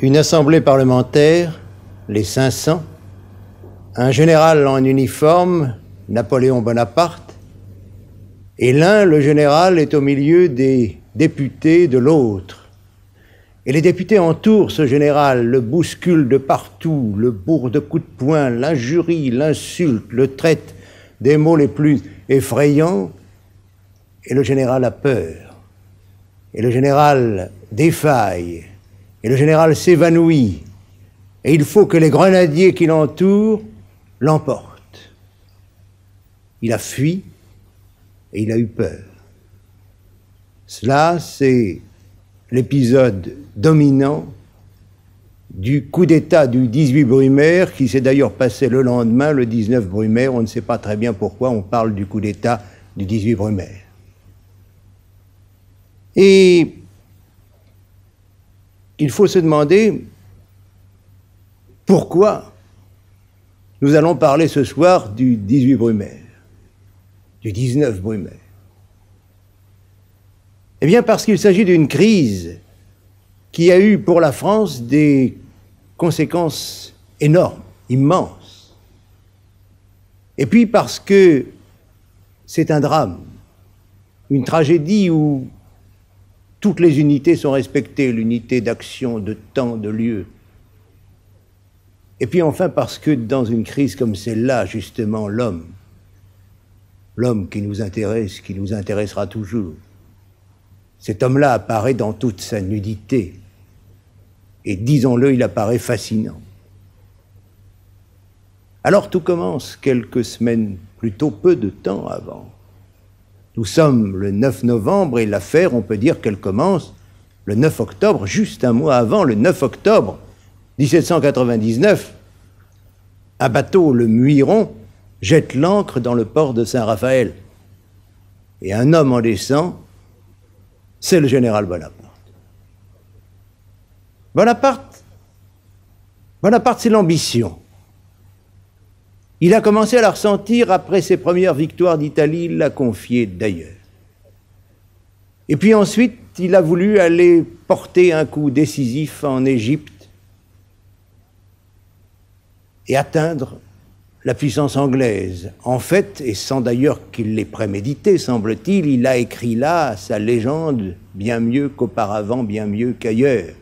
Une assemblée parlementaire, les 500, un général en uniforme, Napoléon Bonaparte, et l'un, le général, est au milieu des députés de l'autre. Et les députés entourent ce général, le bousculent de partout, le bourrent de coups de poing, l'injurient, l'insultent, le traitent des mots les plus effrayants, et le général a peur. Et le général défaille. Et le général s'évanouit, et il faut que les grenadiers qui l'entourent l'emportent. Il a fui, et il a eu peur. Cela, c'est l'épisode dominant du coup d'État du 18 Brumaire, qui s'est d'ailleurs passé le lendemain, le 19 Brumaire. On ne sait pas très bien pourquoi on parle du coup d'État du 18 Brumaire. Et il faut se demander pourquoi nous allons parler ce soir du 18 Brumaire, du 19 Brumaire. Eh bien parce qu'il s'agit d'une crise qui a eu pour la France des conséquences énormes, immenses. Et puis parce que c'est un drame, une tragédie où toutes les unités sont respectées, l'unité d'action, de temps, de lieu. Et puis enfin parce que dans une crise comme celle-là, justement, l'homme qui nous intéresse, qui nous intéressera toujours, cet homme-là apparaît dans toute sa nudité. Et disons-le, il apparaît fascinant. Alors tout commence quelques semaines plus tôt, peu de temps avant. Nous sommes le 9 novembre et l'affaire, on peut dire qu'elle commence le 9 octobre, juste un mois avant, le 9 octobre 1799. Un bateau, le Muiron, jette l'ancre dans le port de Saint-Raphaël. Et un homme en descend, c'est le général Bonaparte. Bonaparte, c'est l'ambition. Il a commencé à la ressentir après ses premières victoires d'Italie, il l'a confié d'ailleurs. Et puis ensuite, il a voulu aller porter un coup décisif en Égypte et atteindre la puissance anglaise. En fait, et sans d'ailleurs qu'il l'ait prémédité, semble-t-il, il a écrit là sa légende bien mieux qu'auparavant, bien mieux qu'ailleurs.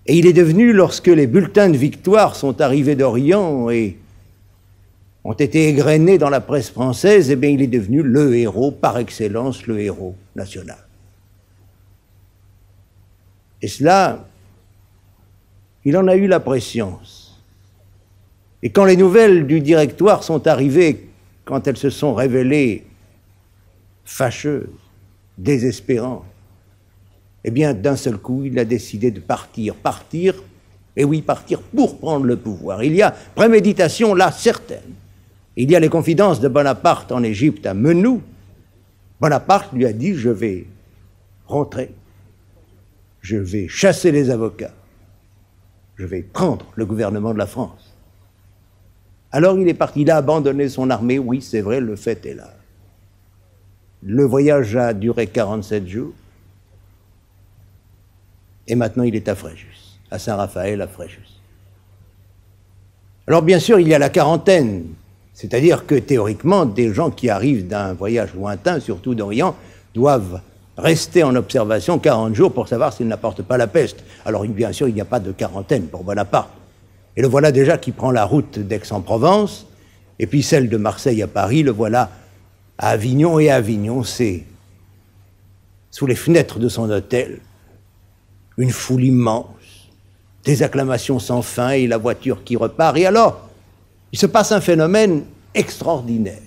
Et il est devenu, lorsque les bulletins de victoire sont arrivés d'Orient et ont été égrenés dans la presse française, eh bien, il est devenu le héros, par excellence, le héros national. Et cela, il en a eu la prescience. Et quand les nouvelles du directoire sont arrivées, quand elles se sont révélées fâcheuses, désespérantes, eh bien, d'un seul coup, il a décidé de partir. Partir, et oui, partir pour prendre le pouvoir. Il y a préméditation là, certaine. Il y a les confidences de Bonaparte en Égypte à Menou. Bonaparte lui a dit, je vais rentrer, je vais chasser les avocats, je vais prendre le gouvernement de la France. Alors il est parti, il a abandonné son armée, oui, c'est vrai, le fait est là. Le voyage a duré 47 jours. Et maintenant, il est à Fréjus, à Saint-Raphaël, à Fréjus. Alors, bien sûr, il y a la quarantaine, c'est-à-dire que, théoriquement, des gens qui arrivent d'un voyage lointain, surtout d'Orient, doivent rester en observation 40 jours pour savoir s'ils n'apportent pas la peste. Alors, bien sûr, il n'y a pas de quarantaine pour Bonaparte. Et le voilà déjà qui prend la route d'Aix-en-Provence, et puis celle de Marseille à Paris, le voilà à Avignon, et à Avignon, c'est sous les fenêtres de son hôtel, une foule immense, des acclamations sans fin et la voiture qui repart. Et alors, il se passe un phénomène extraordinaire.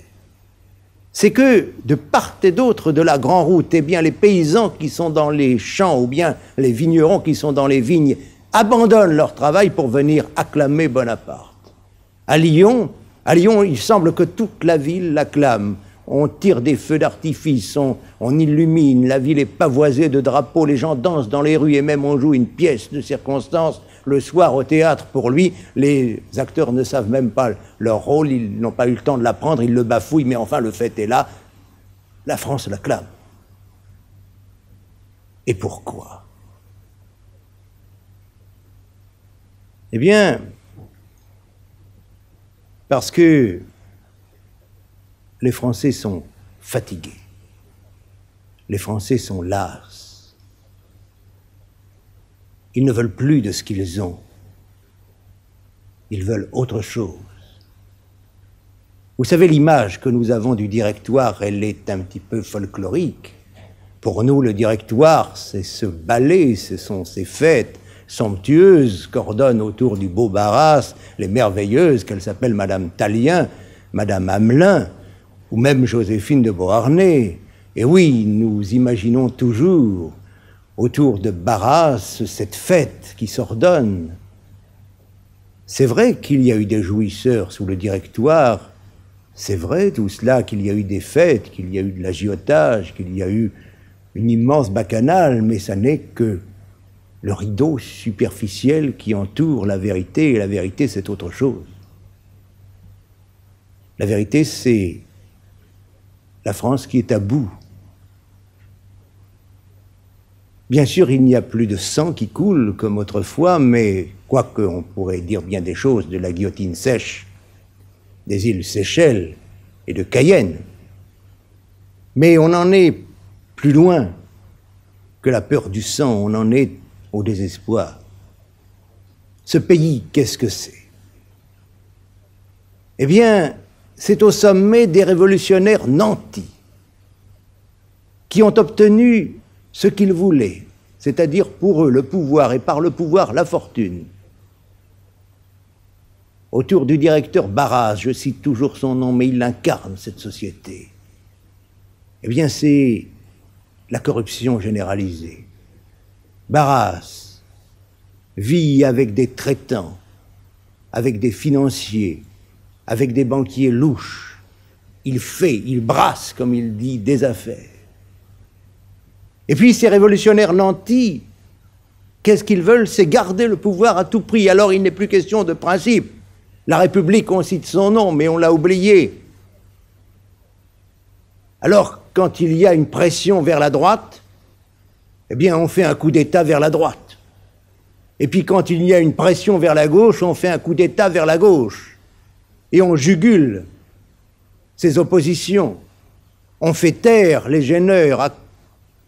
C'est que de part et d'autre de la grande route, eh bien, les paysans qui sont dans les champs ou bien les vignerons qui sont dans les vignes abandonnent leur travail pour venir acclamer Bonaparte. À Lyon, il semble que toute la ville l'acclame. on tire des feux d'artifice, on illumine, la ville est pavoisée de drapeaux, les gens dansent dans les rues et même on joue une pièce de circonstance le soir au théâtre pour lui. Les acteurs ne savent même pas leur rôle, ils n'ont pas eu le temps de l'apprendre, ils le bafouillent, mais enfin le fait est là. La France l'acclame. Et pourquoi? Eh bien, parce que les Français sont fatigués. Les Français sont las. Ils ne veulent plus de ce qu'ils ont. Ils veulent autre chose. Vous savez, l'image que nous avons du directoire, elle est un petit peu folklorique. Pour nous, le directoire, c'est ce ballet, ce sont ces fêtes somptueuses qu'ordonnent autour du beau Barras les merveilleuses qu'elle s'appelle Madame Tallien, Madame Hamelin, ou même Joséphine de Beauharnais. Et oui, nous imaginons toujours autour de Barras cette fête qui s'ordonne. C'est vrai qu'il y a eu des jouisseurs sous le directoire, c'est vrai tout cela, qu'il y a eu des fêtes, qu'il y a eu de l'agiotage, qu'il y a eu une immense bacchanale, mais ça n'est que le rideau superficiel qui entoure la vérité, et la vérité c'est autre chose. La vérité c'est la France qui est à bout. Bien sûr, il n'y a plus de sang qui coule comme autrefois, mais quoique on pourrait dire bien des choses de la guillotine sèche des îles Seychelles et de Cayenne, mais on en est plus loin que la peur du sang, on en est au désespoir. Ce pays, qu'est-ce que c'est? Eh bien, c'est au sommet des révolutionnaires nantis qui ont obtenu ce qu'ils voulaient, c'est-à-dire pour eux le pouvoir et par le pouvoir la fortune. Autour du directeur Barras, je cite toujours son nom, mais il incarne cette société. Eh bien, c'est la corruption généralisée. Barras vit avec des traitants, avec des financiers, avec des banquiers louches. Il fait, il brasse, comme il dit, des affaires. Et puis ces révolutionnaires nantis, qu'est-ce qu'ils veulent? C'est garder le pouvoir à tout prix. Alors il n'est plus question de principe. La République, on cite son nom, mais on l'a oublié. Alors, quand il y a une pression vers la droite, eh bien, on fait un coup d'État vers la droite. Et puis, quand il y a une pression vers la gauche, on fait un coup d'État vers la gauche. Et on jugule ces oppositions. On fait taire les gêneurs à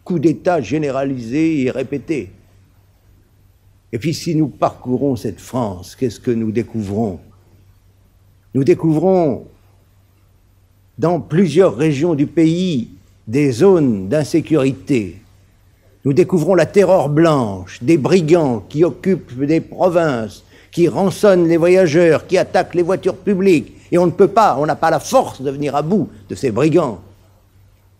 coups d'État généralisés et répétés. Et puis, si nous parcourons cette France, qu'est-ce que nous découvrons? Nous découvrons dans plusieurs régions du pays des zones d'insécurité. Nous découvrons la terreur blanche, des brigands qui occupent des provinces, qui rançonnent les voyageurs, qui attaquent les voitures publiques. Et on ne peut pas, on n'a pas la force de venir à bout de ces brigands.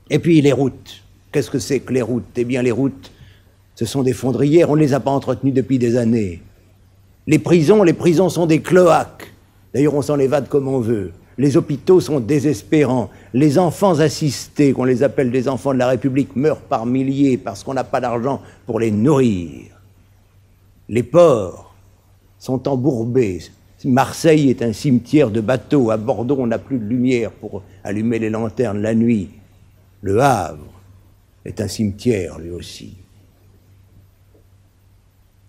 Et puis les routes. Qu'est-ce que c'est que les routes? Eh bien les routes, ce sont des fondrières, on ne les a pas entretenues depuis des années. Les prisons sont des cloaques. D'ailleurs, on s'en évade comme on veut. Les hôpitaux sont désespérants. Les enfants assistés, qu'on les appelle des enfants de la République, meurent par milliers parce qu'on n'a pas d'argent pour les nourrir. Les ports sont embourbés. Marseille est un cimetière de bateaux. À Bordeaux, on n'a plus de lumière pour allumer les lanternes la nuit. Le Havre est un cimetière, lui aussi.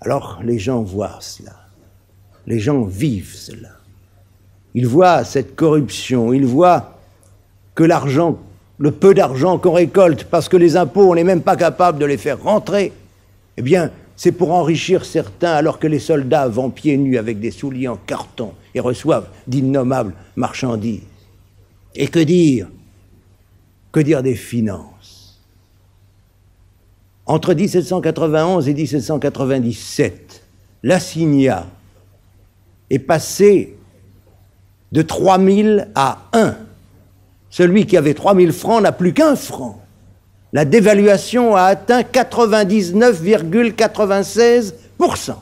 Alors, les gens voient cela. Les gens vivent cela. Ils voient cette corruption, ils voient que l'argent, le peu d'argent qu'on récolte, parce que les impôts, on n'est même pas capable de les faire rentrer, eh bien, c'est pour enrichir certains, alors que les soldats vont pieds nus avec des souliers en carton et reçoivent d'innommables marchandises. Et que dire? Que dire des finances? Entre 1791 et 1797, l'assignat est passé de 3 000 à 1. Celui qui avait 3 000 francs n'a plus qu'1 franc. La dévaluation a atteint 99,96%.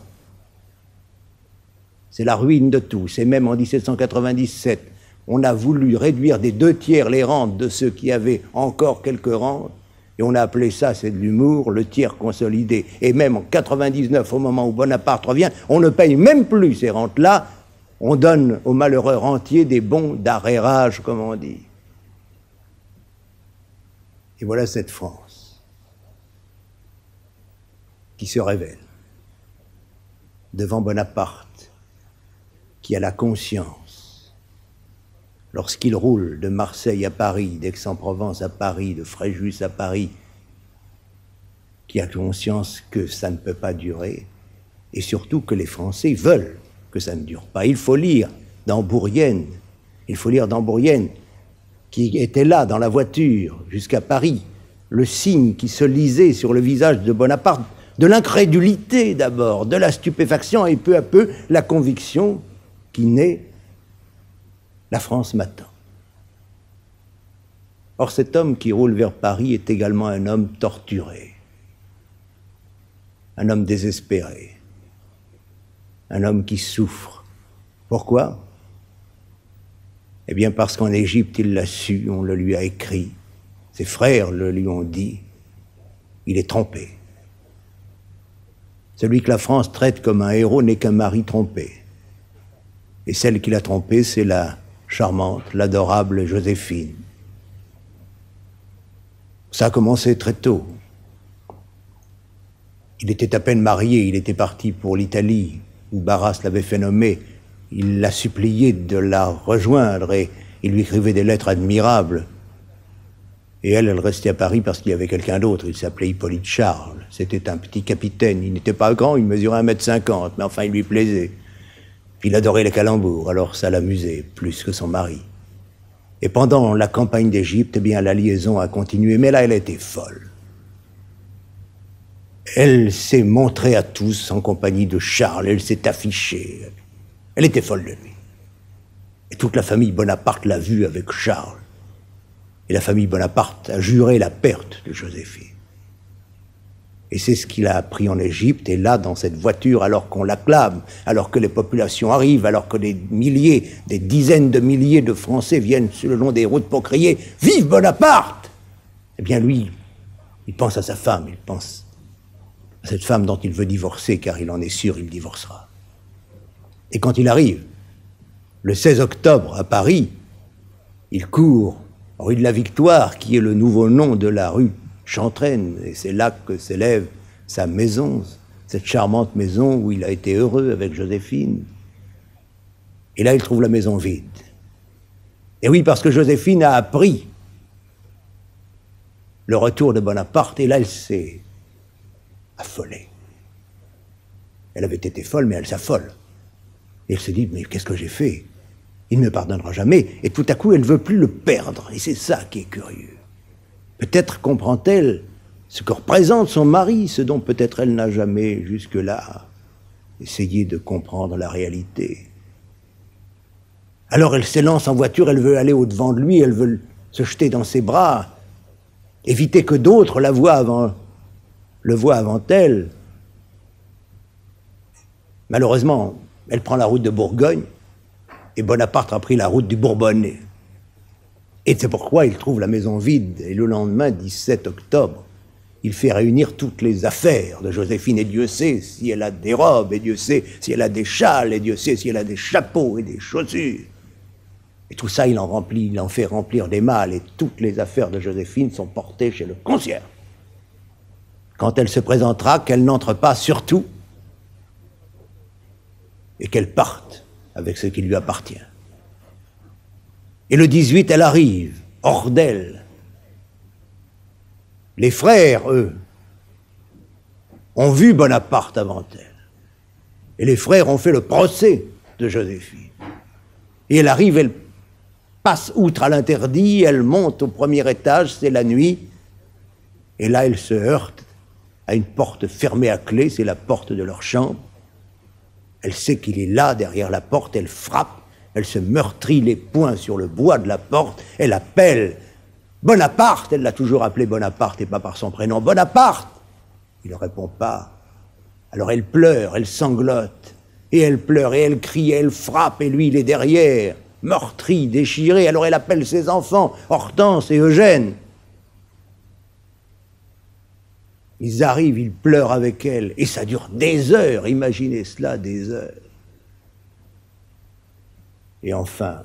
C'est la ruine de tous. Et même en 1797, on a voulu réduire des 2/3 les rentes de ceux qui avaient encore quelques rentes, et on a appelé ça, c'est de l'humour, le tiers consolidé. Et même en 99, au moment où Bonaparte revient, on ne paye même plus ces rentes-là, on donne aux malheureux rentiers des bons d'arrérage, comme on dit. Et voilà cette France qui se révèle devant Bonaparte, qui a la conscience, lorsqu'il roule de Marseille à Paris, d'Aix-en-Provence à Paris, de Fréjus à Paris, qui a conscience que ça ne peut pas durer, et surtout que les Français veulent que ça ne dure pas. Il faut lire dans Bourrienne, qui était là dans la voiture jusqu'à Paris, le signe qui se lisait sur le visage de Bonaparte, de l'incrédulité d'abord, de la stupéfaction et peu à peu la conviction qui naît, la France m'attend. Or cet homme qui roule vers Paris est également un homme torturé, un homme désespéré, un homme qui souffre. Pourquoi ? Eh bien parce qu'en Égypte il l'a su, on le lui a écrit, ses frères le lui ont dit, il est trompé. Celui que la France traite comme un héros n'est qu'un mari trompé. Et celle qui l'a trompé, c'est la charmante, l'adorable Joséphine. Ça a commencé très tôt. Il était à peine marié, il était parti pour l'Italie, où Barras l'avait fait nommer. Il l'a supplié de la rejoindre et il lui écrivait des lettres admirables. Et elle restait à Paris parce qu'il y avait quelqu'un d'autre. Il s'appelait Hippolyte Charles. C'était un petit capitaine. Il n'était pas grand, il mesurait 1,50 m, mais enfin, il lui plaisait. Puis il adorait les calembours, alors ça l'amusait plus que son mari. Et pendant la campagne d'Égypte, eh bien, la liaison a continué. Mais là, elle était folle. Elle s'est montrée à tous en compagnie de Charles. Elle s'est affichée. Elle était folle de lui. Et toute la famille Bonaparte l'a vue avec Charles. Et la famille Bonaparte a juré la perte de Joséphine. Et c'est ce qu'il a appris en Égypte. Et là, dans cette voiture, alors qu'on l'acclame, alors que les populations arrivent, alors que des milliers, des dizaines de milliers de Français viennent sur le long des routes pour crier « Vive Bonaparte !» Eh bien, lui, il pense à sa femme, il pense à cette femme dont il veut divorcer, car il en est sûr, il divorcera. Et quand il arrive, le 16 octobre, à Paris, il court rue de la Victoire, qui est le nouveau nom de la rue Chantraine, et c'est là que s'élève sa maison, cette charmante maison où il a été heureux avec Joséphine. Et là, il trouve la maison vide. Et oui, parce que Joséphine a appris le retour de Bonaparte, et là, elle s'est affolée. Elle avait été folle, mais elle s'affole. Et elle se dit, mais qu'est-ce que j'ai fait ? Il ne me pardonnera jamais. Et tout à coup, elle ne veut plus le perdre. Et c'est ça qui est curieux. Peut-être comprend-elle ce que représente son mari, ce dont peut-être elle n'a jamais jusque-là essayé de comprendre la réalité. Alors elle s'élance en voiture, elle veut aller au-devant de lui, elle veut se jeter dans ses bras, éviter que d'autres le voient avant elle. Malheureusement, elle prend la route de Bourgogne, et Bonaparte a pris la route du Bourbonnais. Et c'est pourquoi il trouve la maison vide. Et le lendemain, 17 octobre, il fait réunir toutes les affaires de Joséphine. Et Dieu sait si elle a des robes, et Dieu sait si elle a des châles, et Dieu sait si elle a des chapeaux et des chaussures. Et tout ça, il en fait remplir des malles. Et toutes les affaires de Joséphine sont portées chez le concierge. Quand elle se présentera, qu'elle n'entre pas surtout, et qu'elle parte avec ce qui lui appartient. Et le 18, elle arrive, hors d'elle. Les frères, eux, ont vu Bonaparte avant elle. Et les frères ont fait le procès de Joséphine. Et elle arrive, elle passe outre à l'interdit, elle monte au premier étage, c'est la nuit, et là, elle se heurte à une porte fermée à clé, c'est la porte de leur chambre. Elle sait qu'il est là, derrière la porte, elle frappe, elle se meurtrit les poings sur le bois de la porte, elle appelle Bonaparte, elle l'a toujours appelé Bonaparte et pas par son prénom, Bonaparte. Il ne répond pas. Alors elle sanglote, et elle pleure, et elle crie, et elle frappe, et lui il est derrière. meurtrie, déchirée. Alors elle appelle ses enfants, Hortense et Eugène. Ils arrivent, ils pleurent avec elle, et ça dure des heures, imaginez cela, des heures. Et enfin,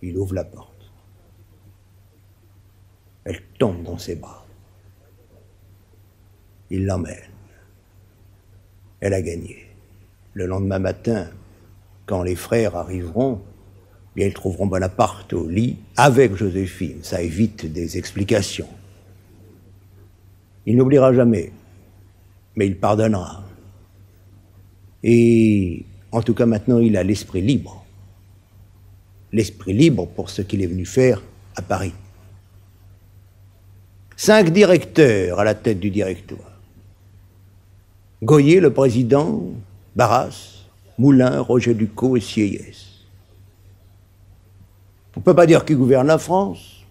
il ouvre la porte. Elle tombe dans ses bras. Il l'emmène. Elle a gagné. Le lendemain matin, quand les frères arriveront, bien, ils trouveront Bonaparte au lit avec Joséphine. Ça évite des explications. Il n'oubliera jamais, mais il pardonnera. Et en tout cas, maintenant, il a l'esprit libre. L'esprit libre pour ce qu'il est venu faire à Paris. 5 directeurs à la tête du directoire. Goyer, le président, Barras, Moulin, Roger Ducos et Sieyès. On ne peut pas dire qu'ils gouvernent la France.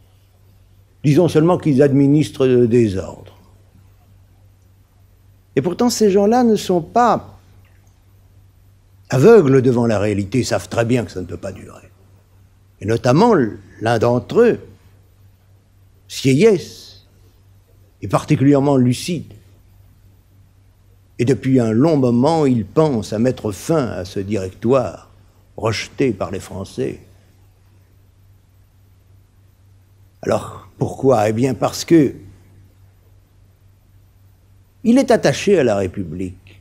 Disons seulement qu'ils administrent le désordre. Et pourtant, ces gens-là ne sont pas aveugles devant la réalité, ils savent très bien que ça ne peut pas durer. Et notamment, l'un d'entre eux, Sieyès, est particulièrement lucide. Et depuis un long moment, il pense à mettre fin à ce directoire rejeté par les Français. Alors, pourquoi? Eh bien, parce que il est attaché à la République.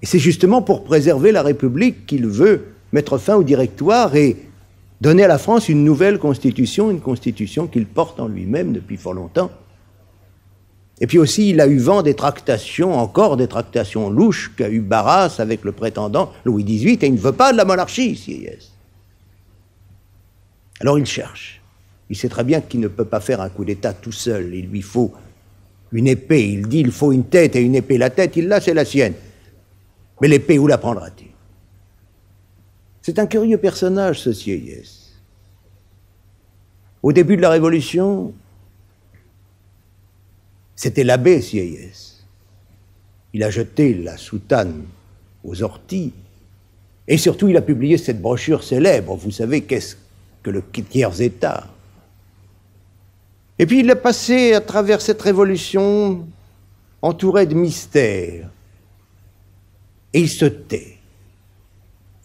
Et c'est justement pour préserver la République qu'il veut mettre fin au directoire et donner à la France une nouvelle constitution, une constitution qu'il porte en lui-même depuis fort longtemps. Et puis aussi, il a eu vent des tractations, encore des tractations louches qu'a eu Barras avec le prétendant Louis XVIII, et il ne veut pas de la monarchie, Sieyès. Alors il cherche. Il sait très bien qu'il ne peut pas faire un coup d'État tout seul. Il lui faut une épée. Il dit il faut une tête et une épée. La tête, il l'a, c'est la sienne. Mais l'épée, où la prendra-t-il? C'est un curieux personnage, ce Sieyès. Au début de la Révolution, c'était l'abbé Sieyès. Il a jeté la soutane aux orties et surtout il a publié cette brochure célèbre. Vous savez qu'est-ce que le tiers-état? Et puis il est passé à travers cette révolution entouré de mystères. Et il se tait.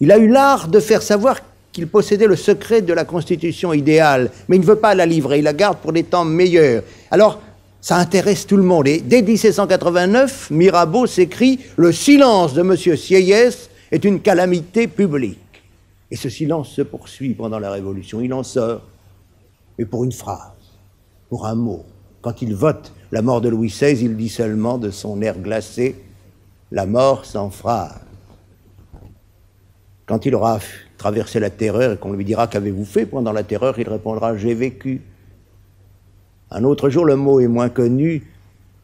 Il a eu l'art de faire savoir qu'il possédait le secret de la constitution idéale, mais il ne veut pas la livrer, il la garde pour des temps meilleurs. Alors, ça intéresse tout le monde. Et dès 1789, Mirabeau s'écrit « Le silence de M. Sieyès est une calamité publique ». Et ce silence se poursuit pendant la Révolution. Il en sort, mais pour une phrase, pour un mot. Quand il vote la mort de Louis XVI, il dit seulement de son air glacé « La mort sans phrase ». Quand il aura traversé la terreur et qu'on lui dira « Qu'avez-vous fait pendant la terreur ?» il répondra « J'ai vécu ». Un autre jour, le mot est moins connu.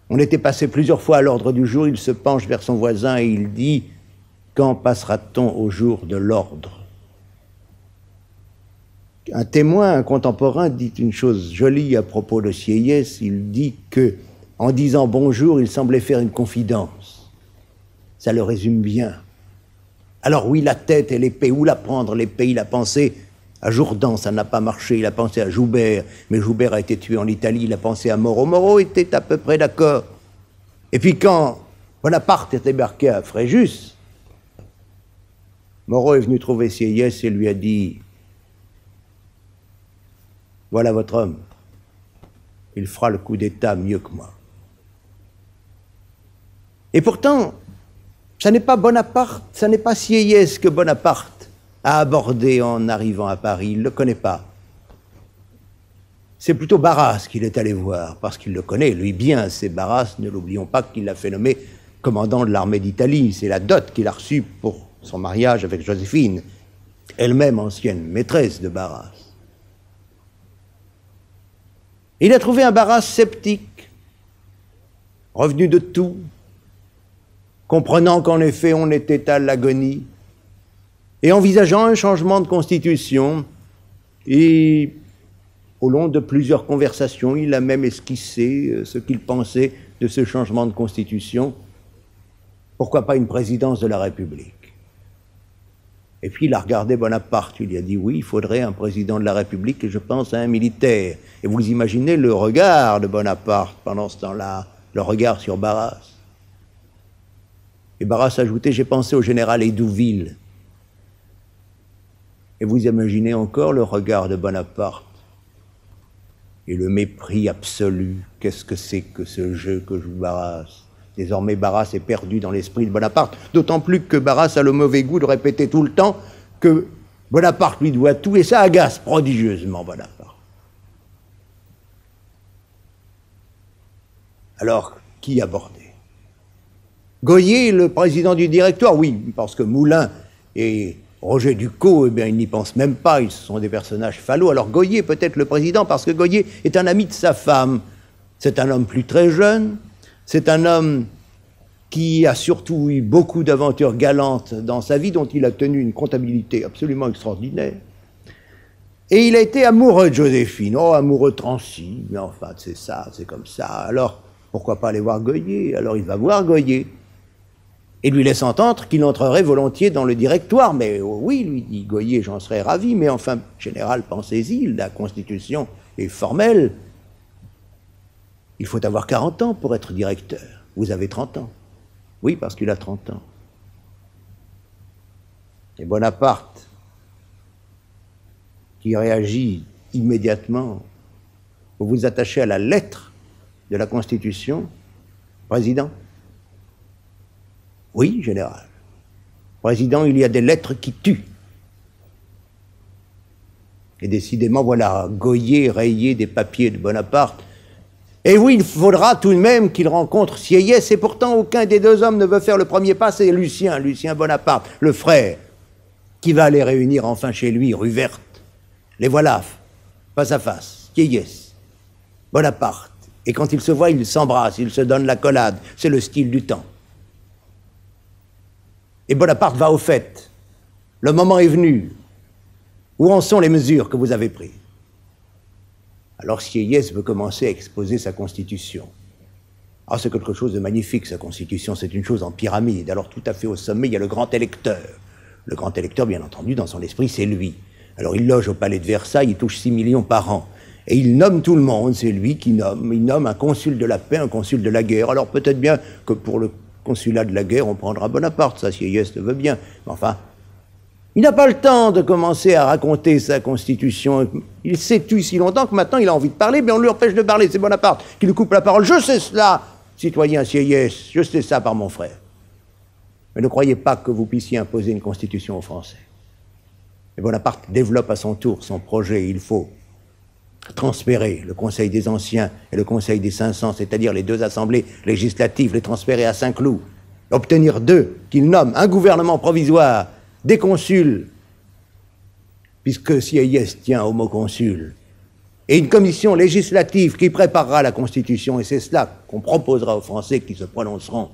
On était passé plusieurs fois à l'ordre du jour. Il se penche vers son voisin et il dit « Quand passera-t-on au jour de l'ordre » Un témoin, un contemporain, dit une chose jolie à propos de Sieyès. Il dit que, en disant bonjour, il semblait faire une confidence. Ça le résume bien. Alors oui, la tête et l'épée, où la prendre l'épée? Il a pensé à Jourdan, ça n'a pas marché. Il a pensé à Joubert, mais Joubert a été tué en Italie. Il a pensé à Moreau. Moreau était à peu près d'accord. Et puis quand Bonaparte est débarqué à Fréjus, Moreau est venu trouver Sieyès et lui a dit « Voilà votre homme. Il fera le coup d'État mieux que moi. » Et pourtant, ça n'est pas Bonaparte, ça n'est pas Sieyès que Bonaparte a abordé en arrivant à Paris. Il ne le connaît pas. C'est plutôt Barras qu'il est allé voir, parce qu'il le connaît, lui bien, c'est Barras, ne l'oublions pas qu'il l'a fait nommer commandant de l'armée d'Italie. C'est la dot qu'il a reçue pour son mariage avec Joséphine, elle-même ancienne maîtresse de Barras. Il a trouvé un Barras sceptique, revenu de tout, comprenant qu'en effet on était à l'agonie, et envisageant un changement de constitution. Et au long de plusieurs conversations, il a même esquissé ce qu'il pensait de ce changement de constitution. Pourquoi pas une présidence de la République? Et puis il a regardé Bonaparte, il lui a dit oui, il faudrait un président de la République et je pense à un militaire. Et vous imaginez le regard de Bonaparte pendant ce temps-là, le regard sur Barras. Et Barras ajoutait, j'ai pensé au général Hédouville. Et vous imaginez encore le regard de Bonaparte et le mépris absolu. Qu'est-ce que c'est que ce jeu que joue Barras? Désormais, Barras est perdu dans l'esprit de Bonaparte, d'autant plus que Barras a le mauvais goût de répéter tout le temps que Bonaparte lui doit tout, et ça agace prodigieusement Bonaparte. Alors, qui aborder? Goyer, le président du directoire, oui, parce que Moulin et Roger Ducos, eh bien, ils n'y pensent même pas, ils sont des personnages falots. Alors Goyer peut-être le président, parce que Goyer est un ami de sa femme. C'est un homme plus très jeune, c'est un homme qui a surtout eu beaucoup d'aventures galantes dans sa vie, dont il a tenu une comptabilité absolument extraordinaire. Et il a été amoureux de Joséphine, oh, amoureux transi, mais enfin, c'est ça, c'est comme ça. Alors, pourquoi pas aller voir Goyer? Alors il va voir Goyer, et lui laisse entendre qu'il entrerait volontiers dans le directoire. Mais oh, oui, lui dit Goyer, j'en serais ravi, mais enfin, général, pensez-y, la Constitution est formelle. Il faut avoir 40 ans pour être directeur. Vous avez 30 ans. Oui, parce qu'il a 30 ans. Et Bonaparte, qui réagit immédiatement, vous vous attachez à la lettre de la Constitution, président? Oui, général. Président, il y a des lettres qui tuent. Et décidément, voilà, Goyer rayé des papiers de Bonaparte. Et oui, il faudra tout de même qu'il rencontre Sieyès, et pourtant aucun des deux hommes ne veut faire le premier pas, c'est Lucien Bonaparte, le frère, qui va les réunir enfin chez lui, rue Verte. Les voilà, face à face, Sieyès, Bonaparte. Et quand ils se voient, ils s'embrassent, ils se donnent l'accolade, c'est le style du temps. Et Bonaparte va au fait. Le moment est venu. Où en sont les mesures que vous avez prises? Alors Sieyès veut commencer à exposer sa constitution. Ah, c'est quelque chose de magnifique, sa constitution, c'est une chose en pyramide. Alors tout à fait au sommet, il y a le grand électeur. Le grand électeur, bien entendu, dans son esprit, c'est lui. Alors il loge au palais de Versailles, il touche 6 millions par an. Et il nomme tout le monde, c'est lui qui nomme. Il nomme un consul de la paix, un consul de la guerre. Alors peut-être bien que pour le consulat de la guerre, on prendra Bonaparte, ça Sieyès le veut bien. Mais enfin, il n'a pas le temps de commencer à raconter sa constitution. Il s'est tu si longtemps que maintenant il a envie de parler, mais on lui empêche de parler. C'est Bonaparte qui lui coupe la parole. Je sais cela, citoyen Sieyès, je sais ça par mon frère. Mais ne croyez pas que vous puissiez imposer une constitution aux Français. Et Bonaparte développe à son tour son projet. Il faut transférer le Conseil des Anciens et le Conseil des 500, c'est-à-dire les deux assemblées législatives, les transférer à Saint-Cloud, obtenir d'eux qu'ils nomment un gouvernement provisoire, des consuls, puisque Sieyès tient au mot consul, et une commission législative qui préparera la Constitution, et c'est cela qu'on proposera aux Français qui se prononceront.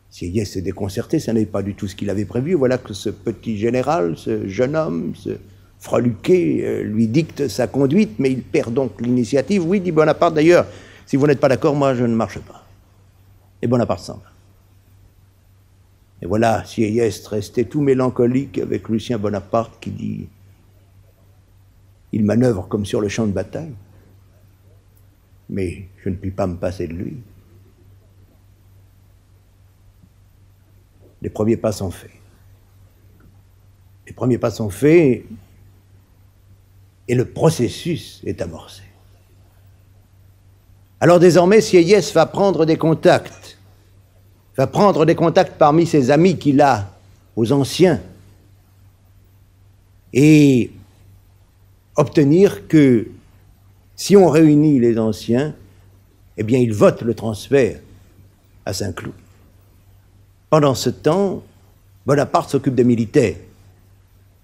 Sieyès s'est déconcerté, ça n'est pas du tout ce qu'il avait prévu. Voilà que ce petit général, ce jeune homme, ce freluquet, lui dicte sa conduite, mais il perd donc l'initiative. Oui, dit Bonaparte, d'ailleurs, si vous n'êtes pas d'accord, moi je ne marche pas. Et Bonaparte s'en va. Et voilà, Sieyès resté tout mélancolique avec Lucien Bonaparte qui dit « Il manœuvre comme sur le champ de bataille, mais je ne puis pas me passer de lui. » Les premiers pas sont faits. Les premiers pas sont faits et le processus est amorcé. Alors désormais, Sieyès va prendre des contacts. Va prendre des contacts parmi ses amis qu'il a aux anciens et obtenir que si on réunit les anciens, eh bien ils votent le transfert à Saint-Cloud. Pendant ce temps, Bonaparte s'occupe des militaires.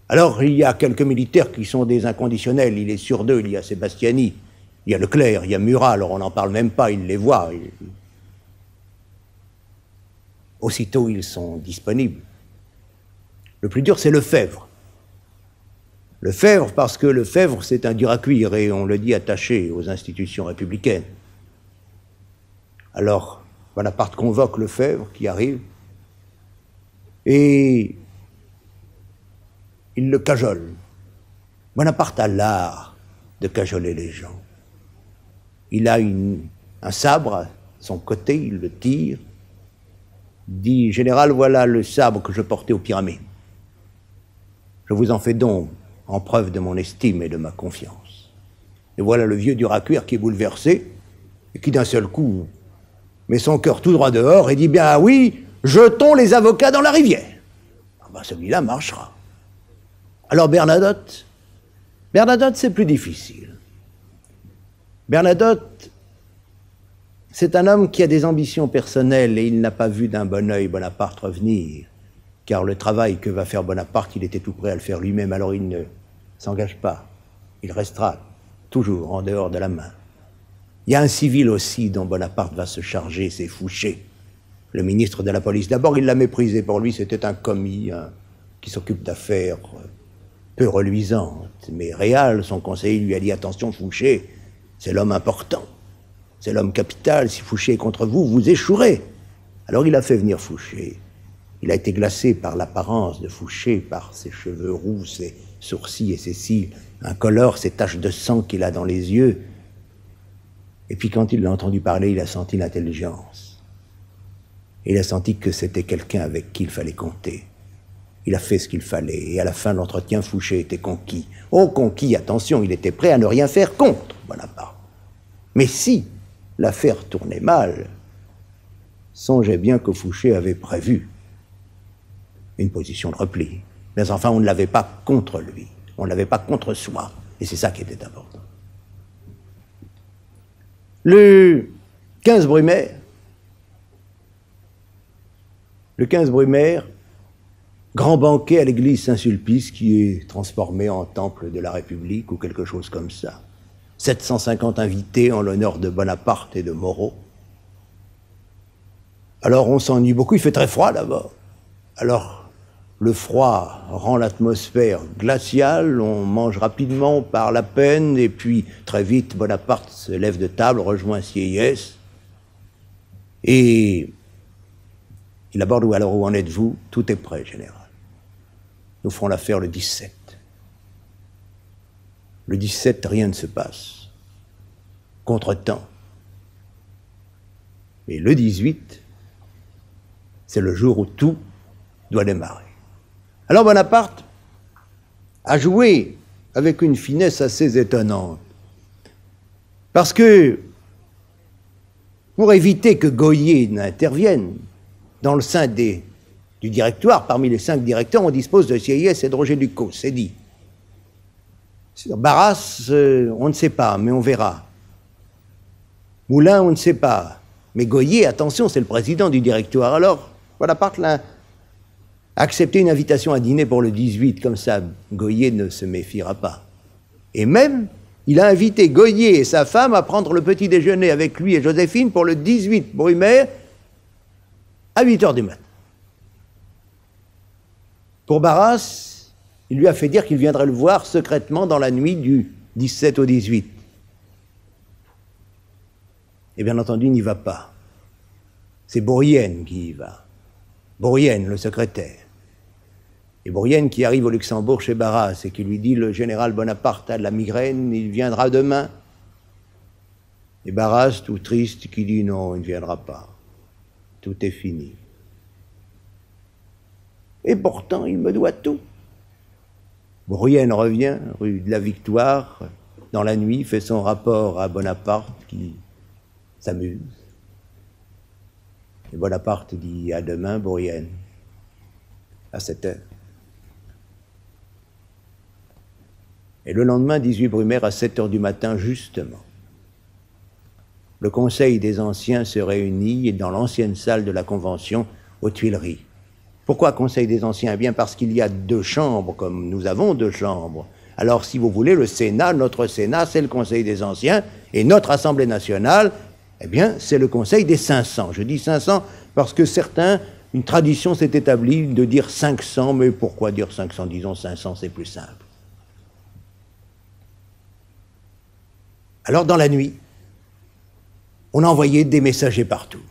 Alors il y a quelques militaires qui sont des inconditionnels, il est sûr d'eux, il y a Sébastiani, il y a Leclerc, il y a Murat, alors on n'en parle même pas, il les voit. Aussitôt, ils sont disponibles. Le plus dur, c'est Lefebvre. Lefebvre, parce que Lefebvre, c'est un dur à cuire, et on le dit attaché aux institutions républicaines. Alors, Bonaparte convoque Lefebvre, qui arrive, et il le cajole. Bonaparte a l'art de cajoler les gens. Il a un sabre à son côté, il le tire, dit « Général, voilà le sabre que je portais aux pyramides. Je vous en fais don en preuve de mon estime et de ma confiance. » Et voilà le vieux dur à cuire qui est bouleversé et qui d'un seul coup met son cœur tout droit dehors et dit « Bien ah oui, jetons les avocats dans la rivière. » Ah ben celui-là marchera. Alors Bernadotte, c'est plus difficile. Bernadotte, c'est un homme qui a des ambitions personnelles et il n'a pas vu d'un bon œil Bonaparte revenir, car le travail que va faire Bonaparte, il était tout prêt à le faire lui-même, alors il ne s'engage pas. Il restera toujours en dehors de la main. Il y a un civil aussi dont Bonaparte va se charger, c'est Fouché, le ministre de la police. D'abord, il l'a méprisé. Pour lui, c'était un commis qui s'occupe d'affaires peu reluisantes. Mais Réal, son conseiller, lui a dit « Attention, Fouché, c'est l'homme important. C'est l'homme capital. Si Fouché est contre vous, vous échouerez. » Alors il a fait venir Fouché. Il a été glacé par l'apparence de Fouché, par ses cheveux roux, ses sourcils et ses cils incolores, ces taches de sang qu'il a dans les yeux. Et puis quand il l'a entendu parler, il a senti l'intelligence. Il a senti que c'était quelqu'un avec qui il fallait compter. Il a fait ce qu'il fallait, et à la fin de l'entretien, Fouché était conquis. Oh, conquis, attention, il était prêt à ne rien faire contre Bonaparte. Mais si l'affaire tournait mal, songez bien que Fouché avait prévu une position de repli. Mais enfin, on ne l'avait pas contre lui, on ne l'avait pas contre soi, et c'est ça qui était important. Le 15 Brumaire, grand banquet à l'église Saint-Sulpice qui est transformé en temple de la République ou quelque chose comme ça. 750 invités en l'honneur de Bonaparte et de Moreau. Alors on s'ennuie beaucoup, il fait très froid d'abord. Alors le froid rend l'atmosphère glaciale, on mange rapidement par la peine, et puis très vite Bonaparte se lève de table, rejoint Sieyès, et il aborde « Alors où en êtes-vous » ? « Tout est prêt, général. Nous ferons l'affaire le 17. » Le 17, rien ne se passe. Contretemps. Mais le 18, c'est le jour où tout doit démarrer. Alors Bonaparte a joué avec une finesse assez étonnante. Parce que, pour éviter que Gohier n'intervienne, dans le sein du directoire, parmi les 5 directeurs, on dispose de Sieyès et de Roger Ducos, c'est dit. Barras, on ne sait pas, mais on verra. Moulin, on ne sait pas. Mais Gohier, attention, c'est le président du directoire. Alors, Bonaparte a accepté une invitation à dîner pour le 18, comme ça, Gohier ne se méfiera pas. Et même, il a invité Gohier et sa femme à prendre le petit déjeuner avec lui et Joséphine pour le 18 Brumaire, à 8h du matin. Pour Barras, il lui a fait dire qu'il viendrait le voir secrètement dans la nuit du 17 au 18. Et bien entendu, il n'y va pas. C'est Bourrienne qui y va. Bourrienne, le secrétaire. Et Bourrienne qui arrive au Luxembourg chez Barras et qui lui dit « Le général Bonaparte a de la migraine, il viendra demain. » Et Barras, tout triste, qui dit « Non, il ne viendra pas. Tout est fini. » Et pourtant, il me doit tout. Bourrienne revient, rue de la Victoire, dans la nuit, fait son rapport à Bonaparte, qui s'amuse. Et Bonaparte dit « À demain, Bourrienne, à 7h. » Et le lendemain, 18 Brumaire, à 7h du matin, justement, le Conseil des Anciens se réunit dans l'ancienne salle de la Convention aux Tuileries. Pourquoi Conseil des Anciens ? Eh bien parce qu'il y a 2 chambres, comme nous avons 2 chambres. Alors, si vous voulez, le Sénat, notre Sénat, c'est le Conseil des Anciens, et notre Assemblée nationale, eh bien, c'est le Conseil des 500. Je dis 500 parce que une tradition s'est établie de dire 500, mais pourquoi dire 500 ? Disons 500, c'est plus simple. Alors, dans la nuit, on a envoyé des messagers partout.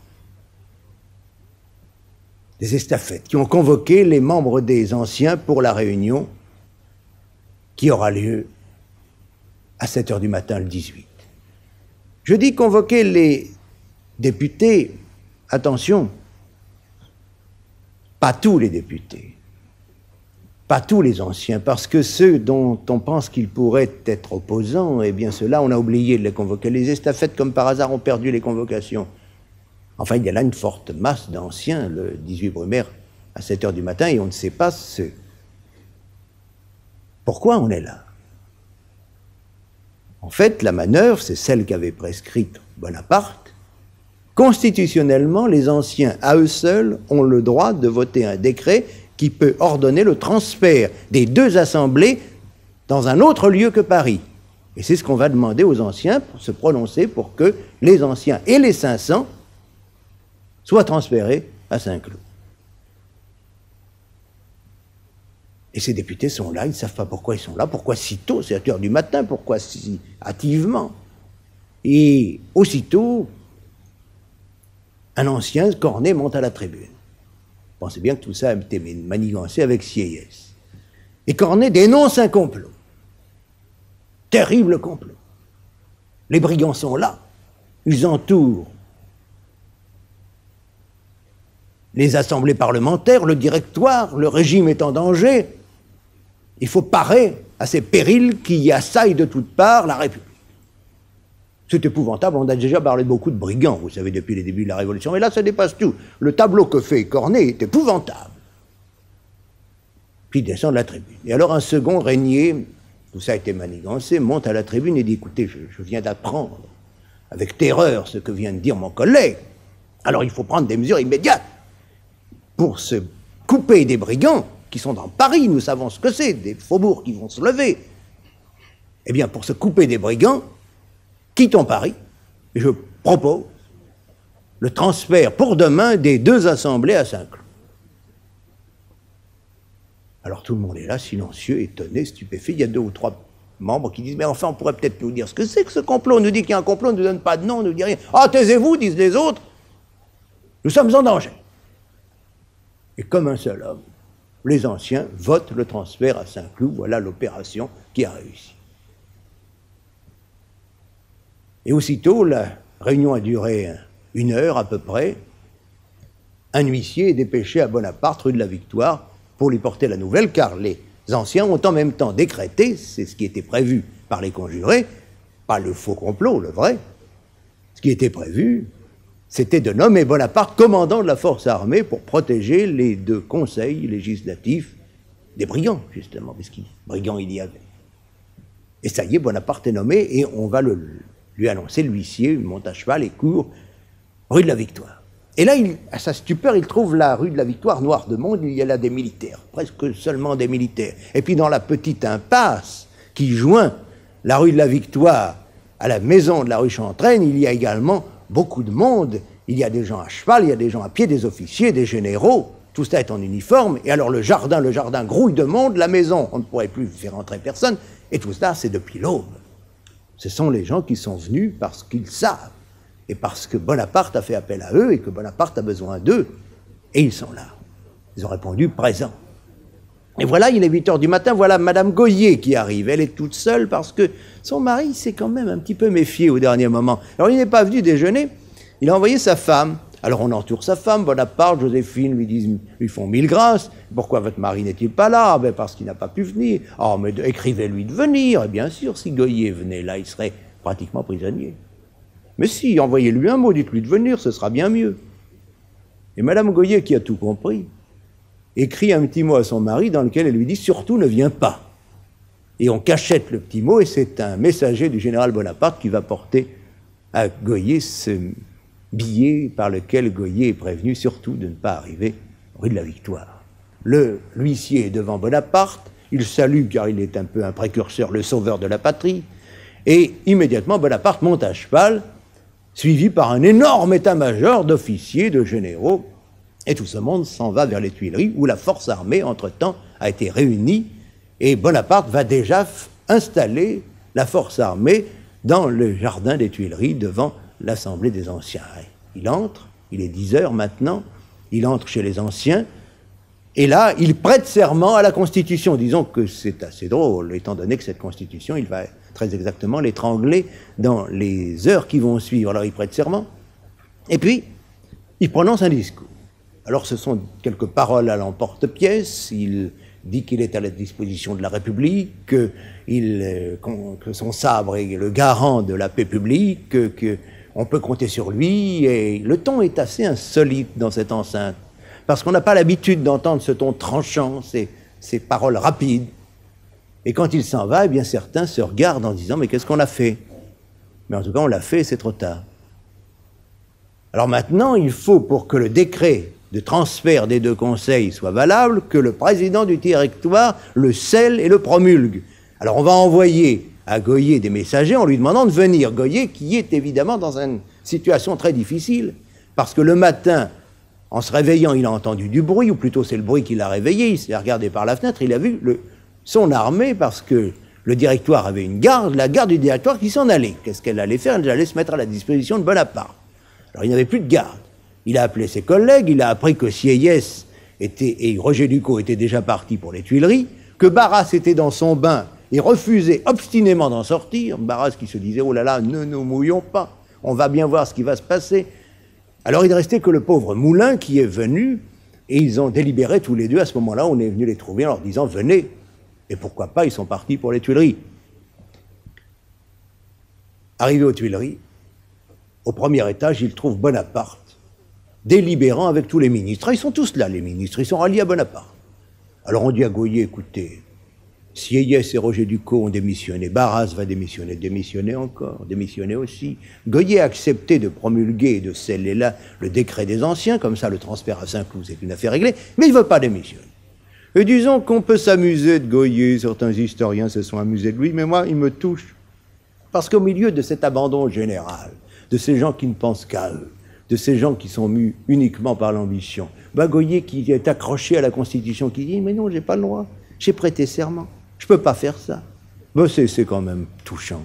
des estafettes, qui ont convoqué les membres des anciens pour la réunion qui aura lieu à 7 h du matin le 18. Je dis convoquer les députés, attention, pas tous les députés, pas tous les anciens, parce que ceux dont on pense qu'ils pourraient être opposants, eh bien ceux-là, on a oublié de les convoquer. Les estafettes, comme par hasard, ont perdu les convocations. Enfin, il y a là une forte masse d'anciens, le 18 Brumaire, à 7 h du matin, et on ne sait pas pourquoi on est là. En fait, la manœuvre, c'est celle qu'avait prescrite Bonaparte. Constitutionnellement, les anciens, à eux seuls, ont le droit de voter un décret qui peut ordonner le transfert des deux assemblées dans un autre lieu que Paris. Et c'est ce qu'on va demander aux anciens pour se prononcer pour que les anciens et les 500 soient transférés à Saint-Cloud. Et ces députés sont là, ils ne savent pas pourquoi ils sont là, pourquoi si tôt, 7 h du matin, pourquoi si hâtivement. Et aussitôt, un ancien, Cornet, monte à la tribune. Pensez bien que tout ça a été manigancé avec sieyès. Et Cornet dénonce un complot. Terrible complot. Les brigands sont là, ils entourent les assemblées parlementaires, le directoire, le régime est en danger. Il faut parer à ces périls qui assaillent de toutes parts la République. C'est épouvantable, on a déjà parlé beaucoup de brigands, vous savez, depuis les débuts de la Révolution, mais là, ça dépasse tout. Le tableau que fait Cornet est épouvantable. Puis il descend de la tribune. Et alors un second, Régnier, tout ça a été manigancé, monte à la tribune et dit, écoutez, je viens d'apprendre avec terreur ce que vient de dire mon collègue. Alors il faut prendre des mesures immédiates pour se couper des brigands qui sont dans Paris, nous savons ce que c'est, des faubourgs qui vont se lever. Eh bien, pour se couper des brigands, quittons Paris, et je propose le transfert pour demain des deux assemblées à Saint-Cloud. Alors tout le monde est là, silencieux, étonné, stupéfait. Il y a 2 ou 3 membres qui disent « Mais enfin, on pourrait peut-être nous dire ce que c'est que ce complot. On nous dit qu'il y a un complot, on ne nous donne pas de nom, on ne nous dit rien. Ah, taisez-vous, disent les autres. Nous sommes en danger. » Et comme un seul homme, les anciens votent le transfert à Saint-Cloud. Voilà l'opération qui a réussi. Et aussitôt, la réunion a duré 1 heure à peu près. Un huissier est dépêché à Bonaparte, rue de la Victoire, pour lui porter la nouvelle, car les anciens ont en même temps décrété, c'est ce qui était prévu par les conjurés, pas le faux complot, le vrai, ce qui était prévu, c'était de nommer Bonaparte commandant de la force armée pour protéger les 2 conseils législatifs des brigands, justement, parce qu'il brigands il y avait. Et ça y est, Bonaparte est nommé, et on va lui annoncer, l'huissier, il monte à cheval et court rue de la Victoire. Et là, à sa stupeur, il trouve la rue de la Victoire noire de monde, il y a là des militaires, presque seulement des militaires. Et puis dans la petite impasse qui joint la rue de la Victoire à la maison de la rue Chantraine, il y a également beaucoup de monde. Il y a des gens à cheval, il y a des gens à pied, des officiers, des généraux, tout ça est en uniforme. Et alors le jardin grouille de monde, la maison, on ne pourrait plus faire entrer personne. Et tout ça, c'est depuis l'aube. Ce sont les gens qui sont venus parce qu'ils savent, et parce que Bonaparte a fait appel à eux, et que Bonaparte a besoin d'eux, et ils sont là. Ils ont répondu présent. Et voilà, il est 8 h du matin, voilà Madame Goyer qui arrive. Elle est toute seule parce que son mari s'est quand même un petit peu méfié au dernier moment. Alors il n'est pas venu déjeuner, il a envoyé sa femme. Alors on entoure sa femme, Bonaparte, Joséphine lui font 1000 grâces. Pourquoi votre mari n'est-il pas là? Ben parce qu'il n'a pas pu venir. Oh, mais écrivez-lui de venir. Et bien sûr, si Goyer venait là, il serait pratiquement prisonnier. Mais si, envoyez-lui un mot, dites-lui de venir, ce sera bien mieux. Et Madame Goyer, qui a tout compris, écrit un petit mot à son mari dans lequel elle lui dit « Surtout ne viens pas ». Et on cachette le petit mot, et c'est un messager du général Bonaparte qui va porter à Goyer ce billet par lequel Goyer est prévenu surtout de ne pas arriver rue de la Victoire. L'huissier est devant Bonaparte, il salue car il est un peu un précurseur, le sauveur de la patrie, et immédiatement Bonaparte monte à cheval, suivi par un énorme état-major d'officiers, de généraux, et tout ce monde s'en va vers les Tuileries, où la force armée, entre-temps, a été réunie, et Bonaparte va déjà installer la force armée dans le jardin des Tuileries, devant l'Assemblée des Anciens. Il entre, il est 10 h maintenant, il entre chez les anciens, et là, il prête serment à la Constitution. Disons que c'est assez drôle, étant donné que cette Constitution, il va très exactement l'étrangler dans les heures qui vont suivre. Alors il prête serment, et puis il prononce un discours. Alors ce sont quelques paroles à l'emporte-pièce, il dit qu'il est à la disposition de la République, que son sabre est le garant de la paix publique, qu'on peut compter sur lui, et le ton est assez insolite dans cette enceinte, parce qu'on n'a pas l'habitude d'entendre ce ton tranchant, ces paroles rapides. Et quand il s'en va, eh bien certains se regardent en disant « mais qu'est-ce qu'on a fait ?» Mais en tout cas, on l'a fait, c'est trop tard. Alors maintenant, il faut, pour que le décret de transfert des deux conseils soit valable, que le président du directoire le scelle et le promulgue. Alors on va envoyer à Goyer des messagers en lui demandant de venir. Goyer qui est évidemment dans une situation très difficile, parce que le matin, en se réveillant, il a entendu du bruit, ou plutôt c'est le bruit qui l'a réveillé, il s'est regardé par la fenêtre, il a vu son armée, parce que le directoire avait une garde, la garde du directoire qui s'en allait. Qu'est-ce qu'elle allait faire? Elle allait se mettre à la disposition de Bonaparte. Alors il n'y avait plus de garde. Il a appelé ses collègues, il a appris que Sieyès et Roger Ducos étaient déjà partis pour les Tuileries, que Barras était dans son bain et refusait obstinément d'en sortir. Barras qui se disait « oh là là, ne nous mouillons pas, on va bien voir ce qui va se passer ». Alors il ne restait que le pauvre Moulin qui est venu, et ils ont délibéré tous les deux. À ce moment-là, on est venu les trouver en leur disant « venez ». Et pourquoi pas, ils sont partis pour les Tuileries. Arrivés aux Tuileries, au premier étage, ils trouvent Bonaparte, délibérant avec tous les ministres. Ils sont tous là, les ministres, ils sont ralliés à Bonaparte. Alors on dit à Goyer, écoutez, Sieyès et Roger Ducos ont démissionné, Barras va démissionner encore, démissionner aussi. Goyer a accepté de promulguer et de sceller là le décret des anciens, comme ça le transfert à Saint-Cloud c'est une affaire réglée, mais il ne veut pas démissionner. Et disons qu'on peut s'amuser de Goyer, certains historiens se sont amusés de lui, mais moi, il me touche. Parce qu'au milieu de cet abandon général, de ces gens qui ne pensent qu'à eux, de ces gens qui sont mus uniquement par l'ambition, Goyer qui est accroché à la Constitution, qui dit « mais non, j'ai pas le droit, j'ai prêté serment, je peux pas faire ça ». C'est quand même touchant.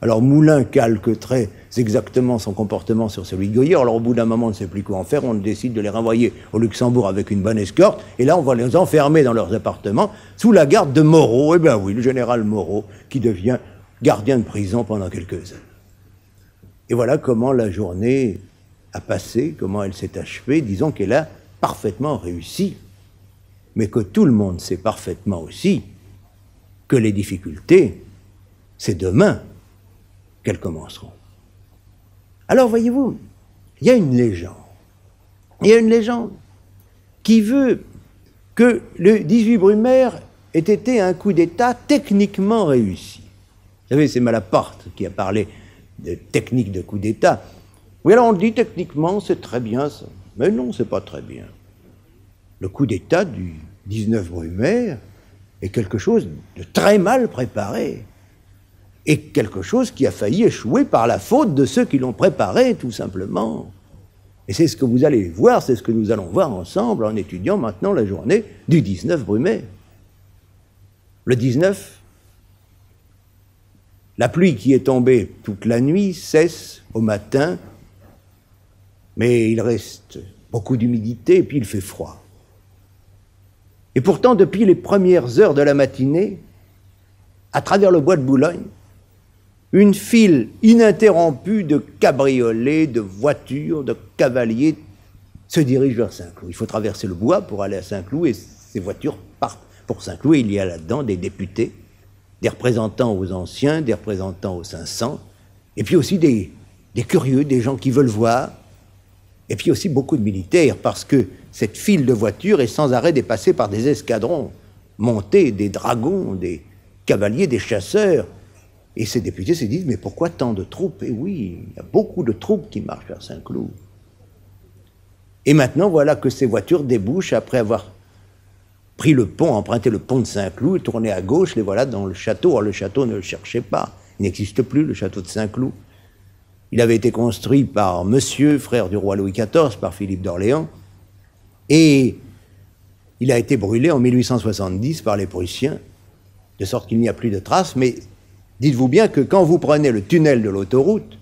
Alors Moulin calque très exactement son comportement sur celui de Goyer. Alors au bout d'un moment, on ne sait plus quoi en faire, on décide de les renvoyer au Luxembourg avec une bonne escorte, et là on va les enfermer dans leurs appartements sous la garde de Moreau. Eh bien oui, le général Moreau, qui devient gardien de prison pendant quelques heures. Et voilà comment la journée a passé, comment elle s'est achevée. Disons qu'elle a parfaitement réussi, mais que tout le monde sait parfaitement aussi que les difficultés, c'est demain qu'elles commenceront. Alors, voyez-vous, il y a une légende. Il y a une légende qui veut que le 18 Brumaire ait été un coup d'État techniquement réussi. Vous savez, c'est Malaparte qui a parlé de technique de coup d'État. Oui, alors on dit techniquement, c'est très bien ça. Mais non, c'est pas très bien. Le coup d'État du 19 Brumaire est quelque chose de très mal préparé. Et quelque chose qui a failli échouer par la faute de ceux qui l'ont préparé, tout simplement. Et c'est ce que vous allez voir, c'est ce que nous allons voir ensemble en étudiant maintenant la journée du 19 Brumaire. Le 19, la pluie qui est tombée toute la nuit cesse au matin, mais il reste beaucoup d'humidité et puis il fait froid. Et pourtant, depuis les premières heures de la matinée, à travers le bois de Boulogne, une file ininterrompue de cabriolets, de voitures, de cavaliers se dirige vers Saint-Cloud. Il faut traverser le bois pour aller à Saint-Cloud et ces voitures partent pour Saint-Cloud. Il y a là-dedans des députés, des représentants aux anciens, des représentants aux 500, et puis aussi des curieux, des gens qui veulent voir, et puis aussi beaucoup de militaires, parce que cette file de voitures est sans arrêt dépassée par des escadrons montés, des dragons, des cavaliers, des chasseurs. Et ces députés se disent, mais pourquoi tant de troupes? Et oui, il y a beaucoup de troupes qui marchent vers Saint-Cloud. Et maintenant, voilà que ces voitures débouchent après avoir pris le pont, emprunté le pont de Saint-Cloud, tourné à gauche, les voilà dans le château. Alors le château, ne le cherchez pas, il n'existe plus, le château de Saint-Cloud. Il avait été construit par Monsieur, frère du roi Louis XIV, par Philippe d'Orléans, et il a été brûlé en 1870 par les Prussiens, de sorte qu'il n'y a plus de traces, mais dites-vous bien que quand vous prenez le tunnel de l'autoroute,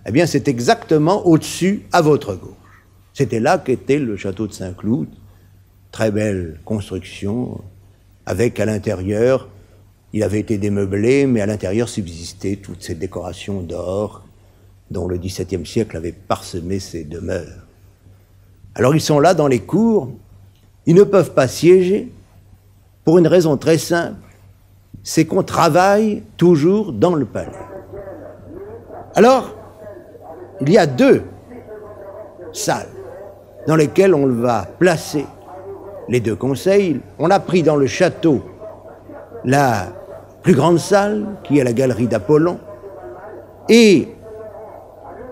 eh bien c'est exactement au-dessus, à votre gauche. C'était là qu'était le château de Saint-Cloud, très belle construction, avec à l'intérieur, il avait été démeublé, mais à l'intérieur subsistaient toutes ces décorations d'or dont le XVIIe siècle avait parsemé ses demeures. Alors ils sont là dans les cours, ils ne peuvent pas siéger pour une raison très simple, c'est qu'on travaille toujours dans le palais. Alors, il y a 2 salles dans lesquelles on va placer les 2 conseils. On a pris dans le château la plus grande salle, qui est la galerie d'Apollon, et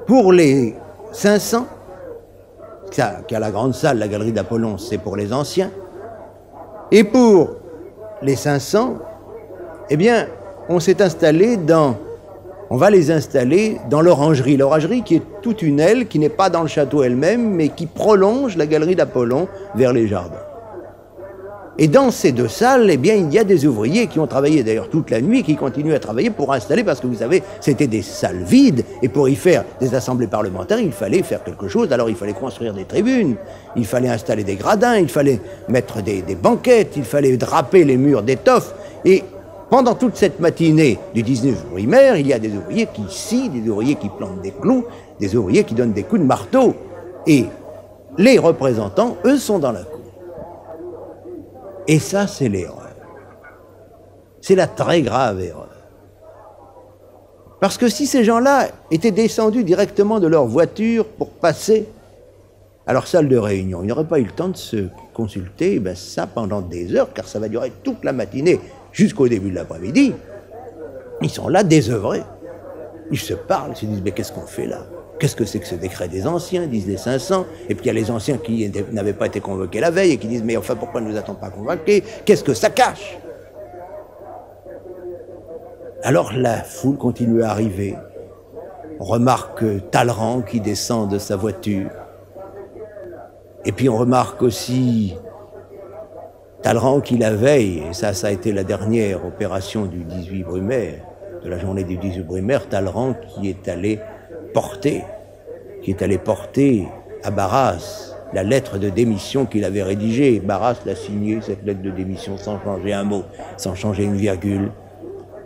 pour les 500, qui a la grande salle, la galerie d'Apollon, c'est pour les anciens, et pour les 500, eh bien, on va les installer dans l'orangerie. L'orangerie qui est toute une aile, qui n'est pas dans le château elle-même, mais qui prolonge la galerie d'Apollon vers les jardins. Et dans ces 2 salles, eh bien, il y a des ouvriers qui ont travaillé d'ailleurs toute la nuit, qui continuent à travailler pour installer, parce que vous savez, c'était des salles vides, et pour y faire des assemblées parlementaires, il fallait faire quelque chose. Alors il fallait construire des tribunes, il fallait installer des gradins, il fallait mettre des banquettes, il fallait draper les murs d'étoffe, et pendant toute cette matinée du 19 Brumaire, il y a des ouvriers qui scient, des ouvriers qui plantent des clous, des ouvriers qui donnent des coups de marteau. Et les représentants, eux, sont dans la cour. Et ça, c'est l'erreur. C'est la très grave erreur. Parce que si ces gens-là étaient descendus directement de leur voiture pour passer à leur salle de réunion, ils n'auraient pas eu le temps de se consulter ça pendant des heures, car ça va durer toute la matinée jusqu'au début de l'après-midi. Ils sont là désœuvrés. Ils se parlent, ils se disent, mais qu'est-ce qu'on fait là? Qu'est-ce que c'est que ce décret des anciens, disent les 500? Et puis il y a les anciens qui n'avaient pas été convoqués la veille et qui disent, mais enfin, pourquoi ne nous a-t-on pas convoqués? Qu'est-ce que ça cache? Alors la foule continue à arriver. On remarque Talleyrand qui descend de sa voiture. Et puis on remarque aussi Talleyrand qui la veille, et ça a été la dernière opération du 18 Brumaire, de la journée du 18 Brumaire, Talleyrand qui est allé porter à Barras la lettre de démission qu'il avait rédigée. Barras l'a signée, cette lettre de démission, sans changer un mot, sans changer une virgule.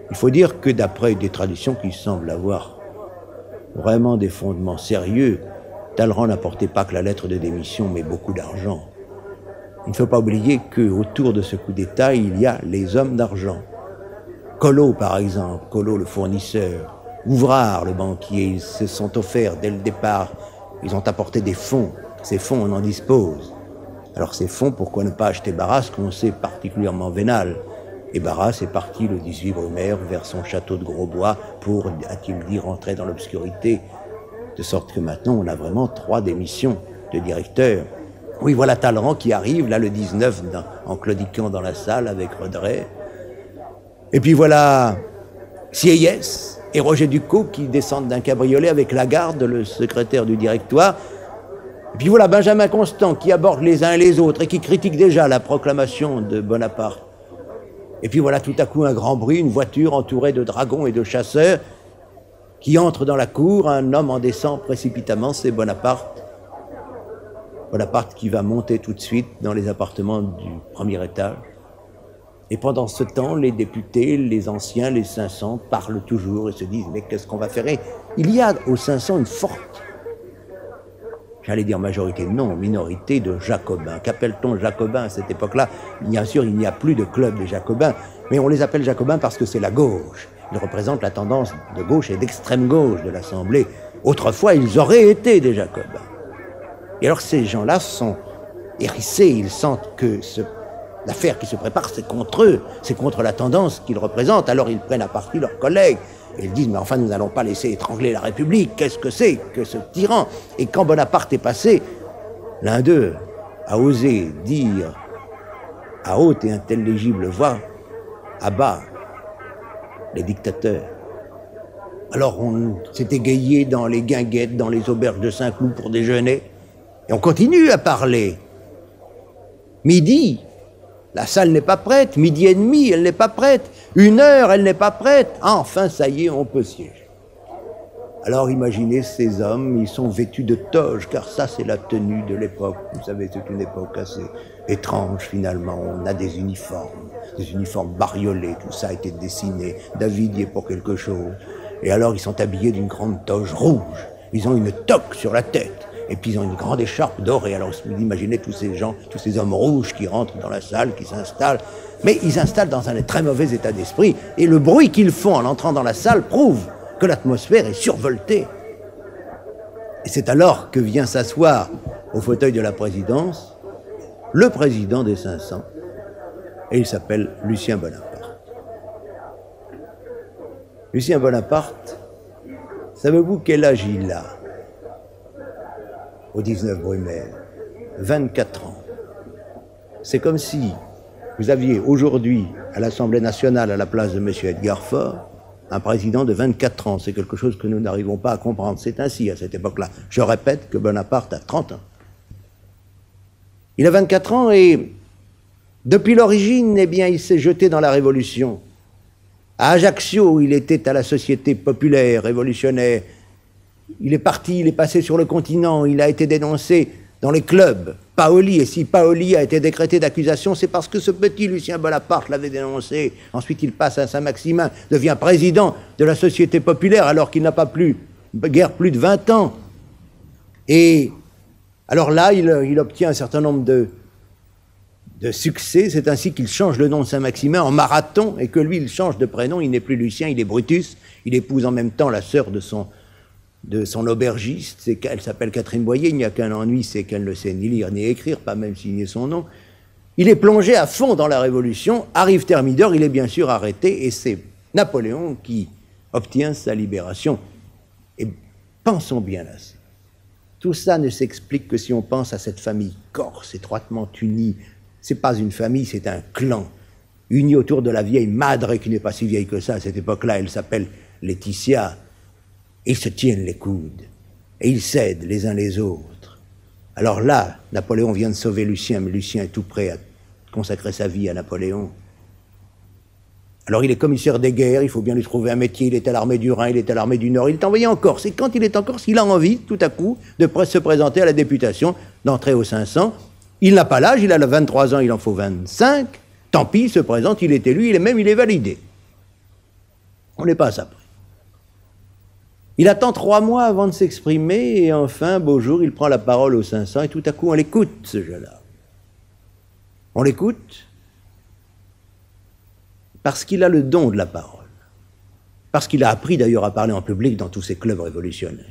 Il faut dire que d'après des traditions qui semblent avoir vraiment des fondements sérieux, Talleyrand n'apportait pas que la lettre de démission, mais beaucoup d'argent. Il ne faut pas oublier qu'autour de ce coup d'État, il y a les hommes d'argent. Collot, par exemple, Collot le fournisseur, Ouvrard le banquier, ils se sont offerts dès le départ, ils ont apporté des fonds. Ces fonds, on en dispose. Alors ces fonds, pourquoi ne pas acheter Barras, qu'on sait particulièrement vénal? Et Barras est parti le 18 Brumaire vers son château de Grosbois pour, a-t-il dit, rentrer dans l'obscurité. De sorte que maintenant, on a vraiment 3 démissions de directeurs. Oui, voilà Talleyrand qui arrive, là, le 19, en claudiquant dans la salle avec Redray. Et puis voilà Sieyès et Roger Ducos qui descendent d'un cabriolet avec Lagarde, le secrétaire du directoire. Et puis voilà Benjamin Constant qui aborde les uns et les autres et qui critique déjà la proclamation de Bonaparte. Et puis voilà tout à coup un grand bruit, une voiture entourée de dragons et de chasseurs qui entre dans la cour, un homme en descend précipitamment, c'est Bonaparte. Bonaparte qui va monter tout de suite dans les appartements du premier étage. Et pendant ce temps, les députés, les anciens, les 500 parlent toujours et se disent « mais qu'est-ce qu'on va faire ?» Il y a aux 500 une forte, j'allais dire majorité, non, minorité de jacobins. Qu'appelle-t-on jacobins à cette époque-là? Bien sûr, il n'y a plus de club des jacobins, mais on les appelle jacobins parce que c'est la gauche. Ils représentent la tendance de gauche et d'extrême gauche de l'Assemblée. Autrefois, ils auraient été des jacobins. Et alors ces gens-là sont hérissés, ils sentent que l'affaire qui se prépare, c'est contre eux, c'est contre la tendance qu'ils représentent. Alors ils prennent à partie leurs collègues et ils disent « mais enfin, nous n'allons pas laisser étrangler la République, qu'est-ce que c'est que ce tyran ?» Et quand Bonaparte est passé, l'un d'eux a osé dire à haute et intelligible voix « à bas les dictateurs ». Alors on s'est égayé dans les guinguettes, dans les auberges de Saint-Cloud pour déjeuner, et on continue à parler. Midi, la salle n'est pas prête. Midi et demi, elle n'est pas prête. 1 heure, elle n'est pas prête. Enfin, ça y est, on peut siéger. Alors imaginez ces hommes, ils sont vêtus de toges, car ça c'est la tenue de l'époque. Vous savez, c'est une époque assez étrange finalement. On a des uniformes bariolés, tout ça a été dessiné. David y est pour quelque chose. Et alors ils sont habillés d'une grande toge rouge. Ils ont une toque sur la tête. Et puis ils ont une grande écharpe dorée. Alors vous imaginez tous ces gens, tous ces hommes rouges qui rentrent dans la salle, qui s'installent. Mais ils s'installent dans un très mauvais état d'esprit. Et le bruit qu'ils font en entrant dans la salle prouve que l'atmosphère est survoltée. Et c'est alors que vient s'asseoir au fauteuil de la présidence le président des 500, et il s'appelle Lucien Bonaparte. Lucien Bonaparte, savez-vous quel âge il a au 19 Brumaire? 24 ans. C'est comme si vous aviez aujourd'hui à l'Assemblée nationale, à la place de M. Edgar Faure, un président de 24 ans. C'est quelque chose que nous n'arrivons pas à comprendre. C'est ainsi à cette époque-là. Je répète que Bonaparte a 30 ans. Il a 24 ans et depuis l'origine, eh bien, il s'est jeté dans la Révolution. À Ajaccio, il était à la Société populaire révolutionnaire. Il est parti, il est passé sur le continent, il a été dénoncé dans les clubs. Paoli, et si Paoli a été décrété d'accusation, c'est parce que ce petit Lucien Bonaparte l'avait dénoncé. Ensuite, il passe à Saint-Maximin, devient président de la Société populaire alors qu'il n'a pas guère plus de 20 ans. Et alors là, il obtient un certain nombre de succès. C'est ainsi qu'il change le nom de Saint-Maximin en Marathon et que lui, il change de prénom. Il n'est plus Lucien, il est Brutus. Il épouse en même temps la sœur de son aubergiste, elle s'appelle Catherine Boyer. Il n'y a qu'un ennui, c'est qu'elle ne sait ni lire ni écrire, pas même signer son nom. Il est plongé à fond dans la Révolution, arrive Thermidor, il est bien sûr arrêté, et c'est Napoléon qui obtient sa libération. Et pensons bien là, tout ça ne s'explique que si on pense à cette famille corse, étroitement unie. C'est pas une famille, c'est un clan, uni autour de la vieille Madre, qui n'est pas si vieille que ça à cette époque-là, elle s'appelle Laetitia. Ils se tiennent les coudes, et ils s'aident les uns les autres. Alors là, Napoléon vient de sauver Lucien, mais Lucien est tout prêt à consacrer sa vie à Napoléon. Alors il est commissaire des guerres, il faut bien lui trouver un métier, il est à l'armée du Rhin, il est à l'armée du Nord, il est envoyé en Corse, et quand il est en Corse, il a envie, tout à coup, de se présenter à la députation, d'entrer aux 500. Il n'a pas l'âge, il a 23 ans, il en faut 25, tant pis, il se présente, il est élu, il est validé. On n'est pas à ça près. Il attend 3 mois avant de s'exprimer, et enfin, beau jour, il prend la parole aux 500, et tout à coup, on l'écoute, ce jeu-là. On l'écoute parce qu'il a le don de la parole, parce qu'il a appris d'ailleurs à parler en public dans tous ces clubs révolutionnaires.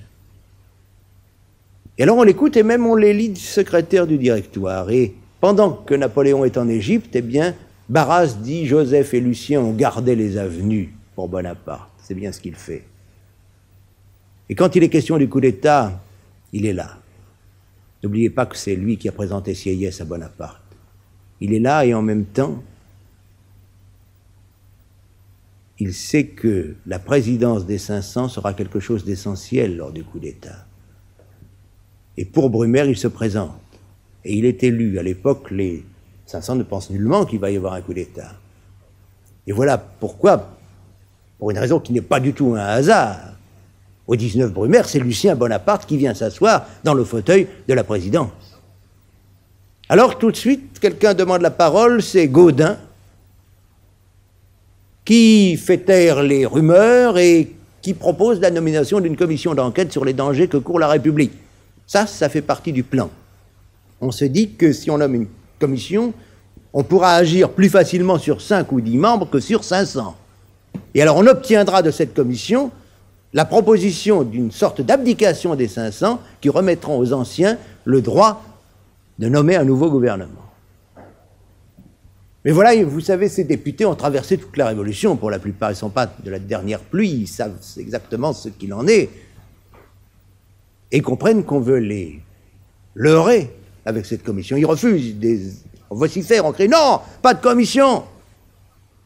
Et alors on l'écoute, et même on l'élit secrétaire du directoire, et pendant que Napoléon est en Égypte, eh bien, Barras dit « Joseph et Lucien ont gardé les avenues pour Bonaparte ». C'est bien ce qu'il fait. Et quand il est question du coup d'État, il est là. N'oubliez pas que c'est lui qui a présenté Sieyès à Bonaparte. Il est là et en même temps, il sait que la présidence des 500 sera quelque chose d'essentiel lors du coup d'État. Et pour Brumaire, il se présente. Et il est élu. À l'époque, les 500 ne pensent nullement qu'il va y avoir un coup d'État. Et voilà pourquoi, pour une raison qui n'est pas du tout un hasard, au 19 Brumaire, c'est Lucien Bonaparte qui vient s'asseoir dans le fauteuil de la présidence. Alors tout de suite, quelqu'un demande la parole, c'est Gaudin, qui fait taire les rumeurs et qui propose la nomination d'une commission d'enquête sur les dangers que court la République. Ça fait partie du plan. On se dit que si on nomme une commission, on pourra agir plus facilement sur 5 ou 10 membres que sur 500. Et alors on obtiendra de cette commission la proposition d'une sorte d'abdication des 500 qui remettront aux anciens le droit de nommer un nouveau gouvernement. Mais voilà, vous savez, ces députés ont traversé toute la Révolution. Pour la plupart, ils ne sont pas de la dernière pluie, ils savent exactement ce qu'il en est. Et ils comprennent qu'on veut les leurrer avec cette commission. Ils refusent, on vocifère, on crie « Non, pas de commission !»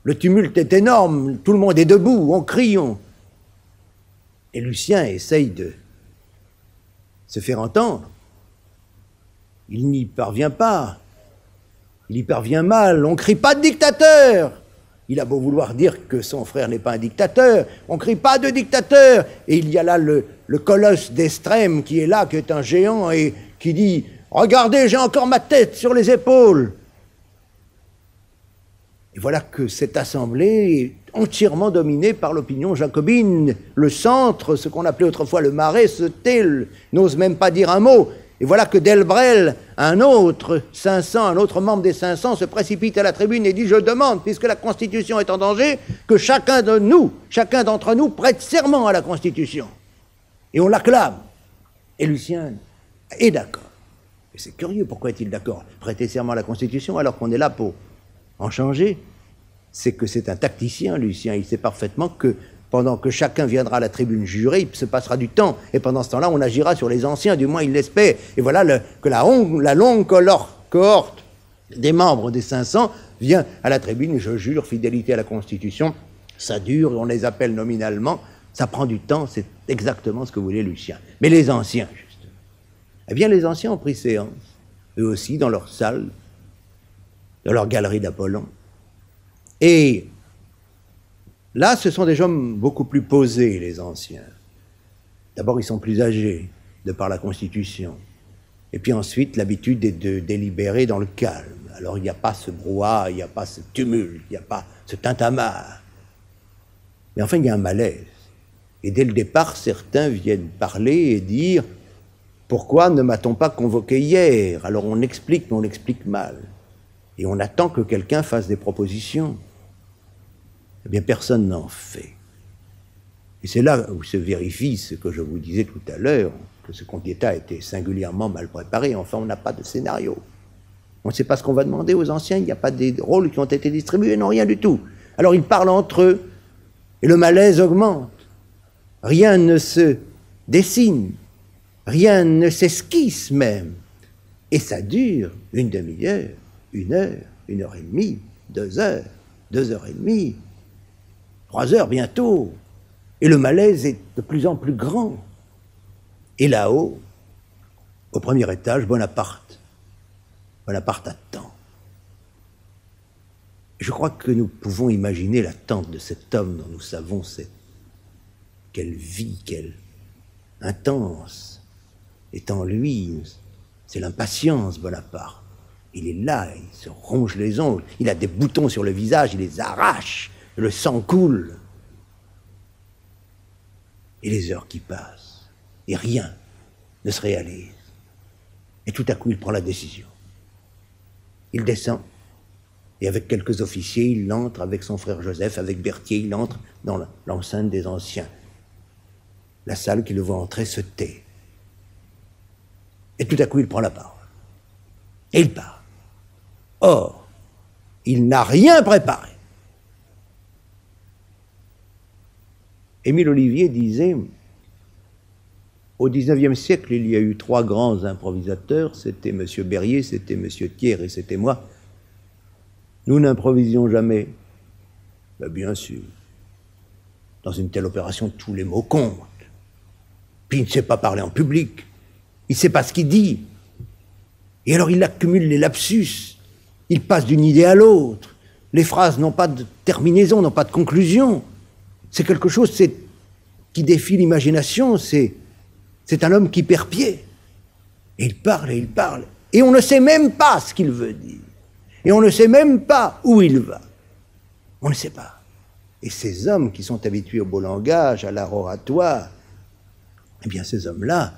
Le tumulte est énorme, tout le monde est debout, on crie, Et Lucien essaye de se faire entendre. Il n'y parvient pas. Il y parvient mal. On ne crie pas de dictateur. Il a beau vouloir dire que son frère n'est pas un dictateur, on ne crie pas de dictateur. Et il y a là le colosse d'Estrême qui est là, qui est un géant et qui dit « Regardez, j'ai encore ma tête sur les épaules !» Et voilà que cette assemblée est entièrement dominée par l'opinion jacobine. Le centre, ce qu'on appelait autrefois le Marais, se tait, n'ose même pas dire un mot. Et voilà que Delbrel, un autre membre des 500, se précipite à la tribune et dit « Je demande, puisque la Constitution est en danger, que chacun d'entre nous prête serment à la Constitution. » Et on l'acclame. Et Lucien est d'accord. Et c'est curieux, pourquoi est-il d'accord? Prêter serment à la Constitution alors qu'on est là pour en changer? C'est que c'est un tacticien, Lucien. Il sait parfaitement que pendant que chacun viendra à la tribune jurer, il se passera du temps. Et pendant ce temps-là, on agira sur les anciens, du moins il l'espère. Et voilà que la longue cohorte des membres des 500 vient à la tribune et je jure fidélité à la Constitution. Ça dure, on les appelle nominalement. Ça prend du temps, c'est exactement ce que voulait Lucien. Mais les anciens, justement. Eh bien, les anciens ont pris séance, eux aussi, dans leur salle, dans leur galerie d'Apollon. Et là, ce sont des hommes beaucoup plus posés, les anciens. D'abord, ils sont plus âgés, de par la Constitution. Et puis ensuite, l'habitude est de délibérer dans le calme. Alors, il n'y a pas ce brouhaha, il n'y a pas ce tumulte, il n'y a pas ce tintamarre. Mais enfin, il y a un malaise. Et dès le départ, certains viennent parler et dire « Pourquoi ne m'a-t-on pas convoqué hier ?» Alors on explique, mais on explique mal. Et on attend que quelqu'un fasse des propositions. Eh bien, personne n'en fait. Et c'est là où se vérifie ce que je vous disais tout à l'heure, que ce coup d'État a été singulièrement mal préparé. Enfin, on n'a pas de scénario. On ne sait pas ce qu'on va demander aux anciens, il n'y a pas des rôles qui ont été distribués, non, rien du tout. Alors ils parlent entre eux, et le malaise augmente. Rien ne se dessine, rien ne s'esquisse même. Et ça dure une demi-heure, 1 heure, 1 heure et demie, 2 heures, 2 heures et demie, 3 heures bientôt. Et le malaise est de plus en plus grand. Et là-haut, au premier étage, Bonaparte attend. Je crois que nous pouvons imaginer l'attente de cet homme dont nous savons quelle vie, quelle intense est en lui. C'est l'impatience, Bonaparte. Il est là, il se ronge les ongles, il a des boutons sur le visage, il les arrache, le sang coule. Et les heures qui passent, et rien ne se réalise. Et tout à coup, il prend la décision. Il descend, et avec quelques officiers, il entre avec son frère Joseph, avec Berthier, il entre dans l'enceinte des anciens. La salle qui le voit entrer se tait. Et tout à coup, il prend la parole. Et il part. Or, il n'a rien préparé. Émile Ollivier disait, au XIXe siècle, il y a eu 3 grands improvisateurs, c'était M. Berryer, c'était M. Thiers et c'était moi. Nous n'improvisions jamais. Ben, bien sûr. Dans une telle opération, tous les mots comptent. Puis il ne sait pas parler en public. Il ne sait pas ce qu'il dit. Et alors il accumule les lapsus. Il passe d'une idée à l'autre. Les phrases n'ont pas de terminaison, n'ont pas de conclusion. C'est quelque chose qui défie l'imagination. C'est un homme qui perd pied. Et il parle et il parle. Et on ne sait même pas ce qu'il veut dire. Et on ne sait même pas où il va. On ne sait pas. Et ces hommes qui sont habitués au beau langage, à l'art oratoire, eh bien ces hommes-là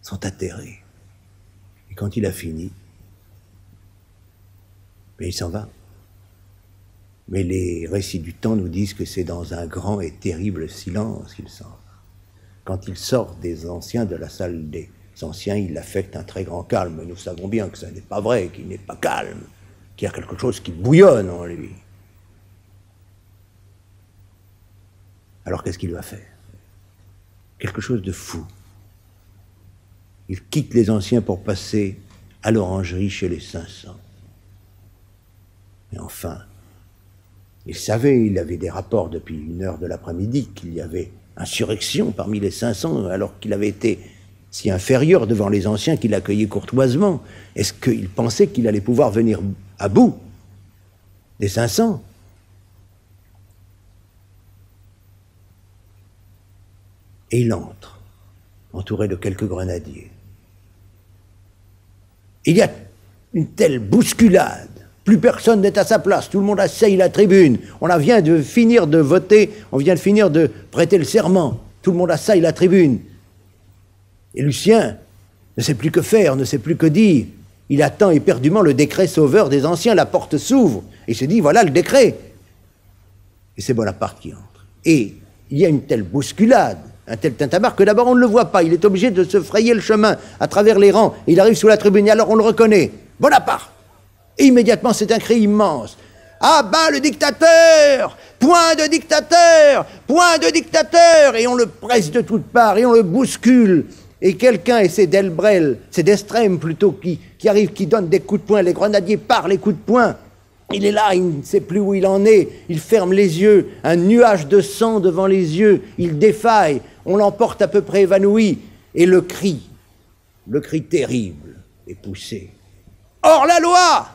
sont atterrés. Et quand il a fini, mais il s'en va. Mais les récits du temps nous disent que c'est dans un grand et terrible silence qu'il s'en va. Quand il sort des anciens, de la salle des anciens, il affecte un très grand calme. Nous savons bien que ce n'est pas vrai, qu'il n'est pas calme, qu'il y a quelque chose qui bouillonne en lui. Alors qu'est-ce qu'il va faire? Quelque chose de fou. Il quitte les anciens pour passer à l'orangerie chez les 500. Et enfin, il savait, il avait des rapports depuis 1 heure de l'après-midi qu'il y avait insurrection parmi les 500 alors qu'il avait été si inférieur devant les anciens qu'il accueillait courtoisement. Est-ce qu'il pensait qu'il allait pouvoir venir à bout des 500. Et il entre, entouré de quelques grenadiers. Il y a une telle bousculade, plus personne n'est à sa place, tout le monde assaille la tribune, on vient de finir de voter, on vient de finir de prêter le serment, tout le monde assaille la tribune. Et Lucien ne sait plus que faire, ne sait plus que dire. Il attend éperdument le décret sauveur des anciens, la porte s'ouvre, et il se dit, voilà le décret. Et c'est Bonaparte qui entre. Et il y a une telle bousculade, un tel tintamarre, que d'abord on ne le voit pas, il est obligé de se frayer le chemin à travers les rangs, il arrive sous la tribune, et alors on le reconnaît, Bonaparte. Et immédiatement c'est un cri immense, à bas le dictateur, point de dictateur, point de dictateur, et on le presse de toutes parts, et on le bouscule, et quelqu'un, et c'est Delbrel, c'est d'Estrême plutôt, qui arrive, qui donne des coups de poing, les grenadiers partent les coups de poing. Il est là, il ne sait plus où il en est, il ferme les yeux, un nuage de sang devant les yeux, il défaille, on l'emporte à peu près évanoui, et le cri terrible est poussé. Hors la loi!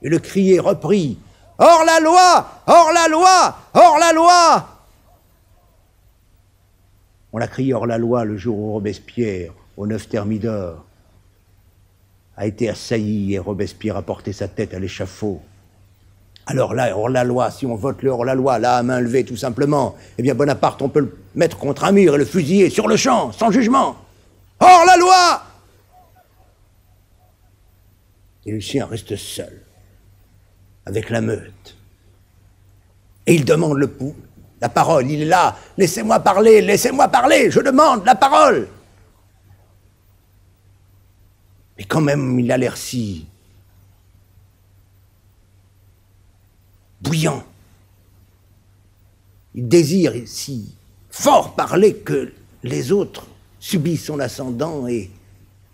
Et le cri est repris. Hors la loi! Hors la loi! Hors la loi! On l'a crié hors la loi le jour où Robespierre, au 9 Thermidor, a été assailli et Robespierre a porté sa tête à l'échafaud. Alors là, hors la loi, si on vote le hors la loi, là, à main levée tout simplement, eh bien Bonaparte, on peut le mettre contre un mur et le fusiller sur le champ, sans jugement. Hors la loi! Et Lucien reste seul, avec la meute. Et il demande la parole, il est là, laissez-moi parler, je demande la parole. Mais quand même, il a l'air si bouillant. Il désire si fort parler que les autres subissent son ascendant et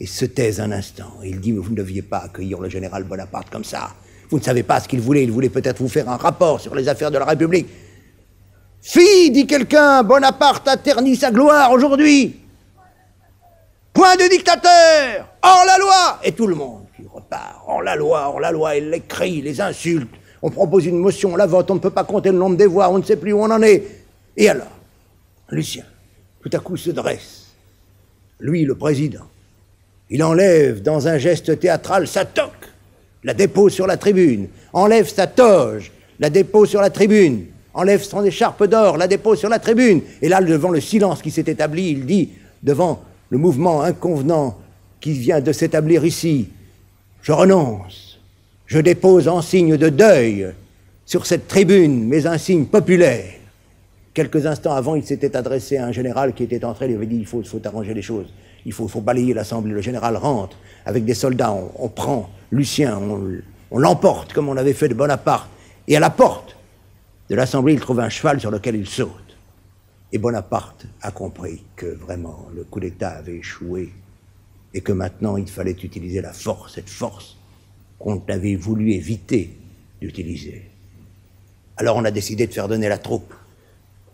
se taisent un instant. Et il dit, mais vous ne deviez pas accueillir le général Bonaparte comme ça. Vous ne savez pas ce qu'il voulait peut-être vous faire un rapport sur les affaires de la République. Fi, dit quelqu'un, Bonaparte a terni sa gloire aujourd'hui. Point de dictateur, hors la loi! Et tout le monde qui repart, hors la loi, et les cris, les insultes. On propose une motion, on la vote, on ne peut pas compter le nombre des voix, on ne sait plus où on en est. Et alors, Lucien, tout à coup se dresse, lui le président. Il enlève dans un geste théâtral sa toque, la dépose sur la tribune, enlève sa toge, la dépose sur la tribune, enlève son écharpe d'or, la dépose sur la tribune. Et là, devant le silence qui s'est établi, il dit, devant le mouvement inconvenant qui vient de s'établir ici, je renonce, je dépose en signe de deuil sur cette tribune mes insignes populaires. Quelques instants avant, il s'était adressé à un général qui était entré, il avait dit, il faut arranger les choses, il faut balayer l'Assemblée. Le général rentre avec des soldats, on prend Lucien, on l'emporte comme on avait fait de Bonaparte, et à la porte de l'Assemblée, il trouve un cheval sur lequel il saute. Et Bonaparte a compris que vraiment le coup d'État avait échoué et que maintenant il fallait utiliser la force, cette force qu'on avait voulu éviter d'utiliser. Alors on a décidé de faire donner la troupe.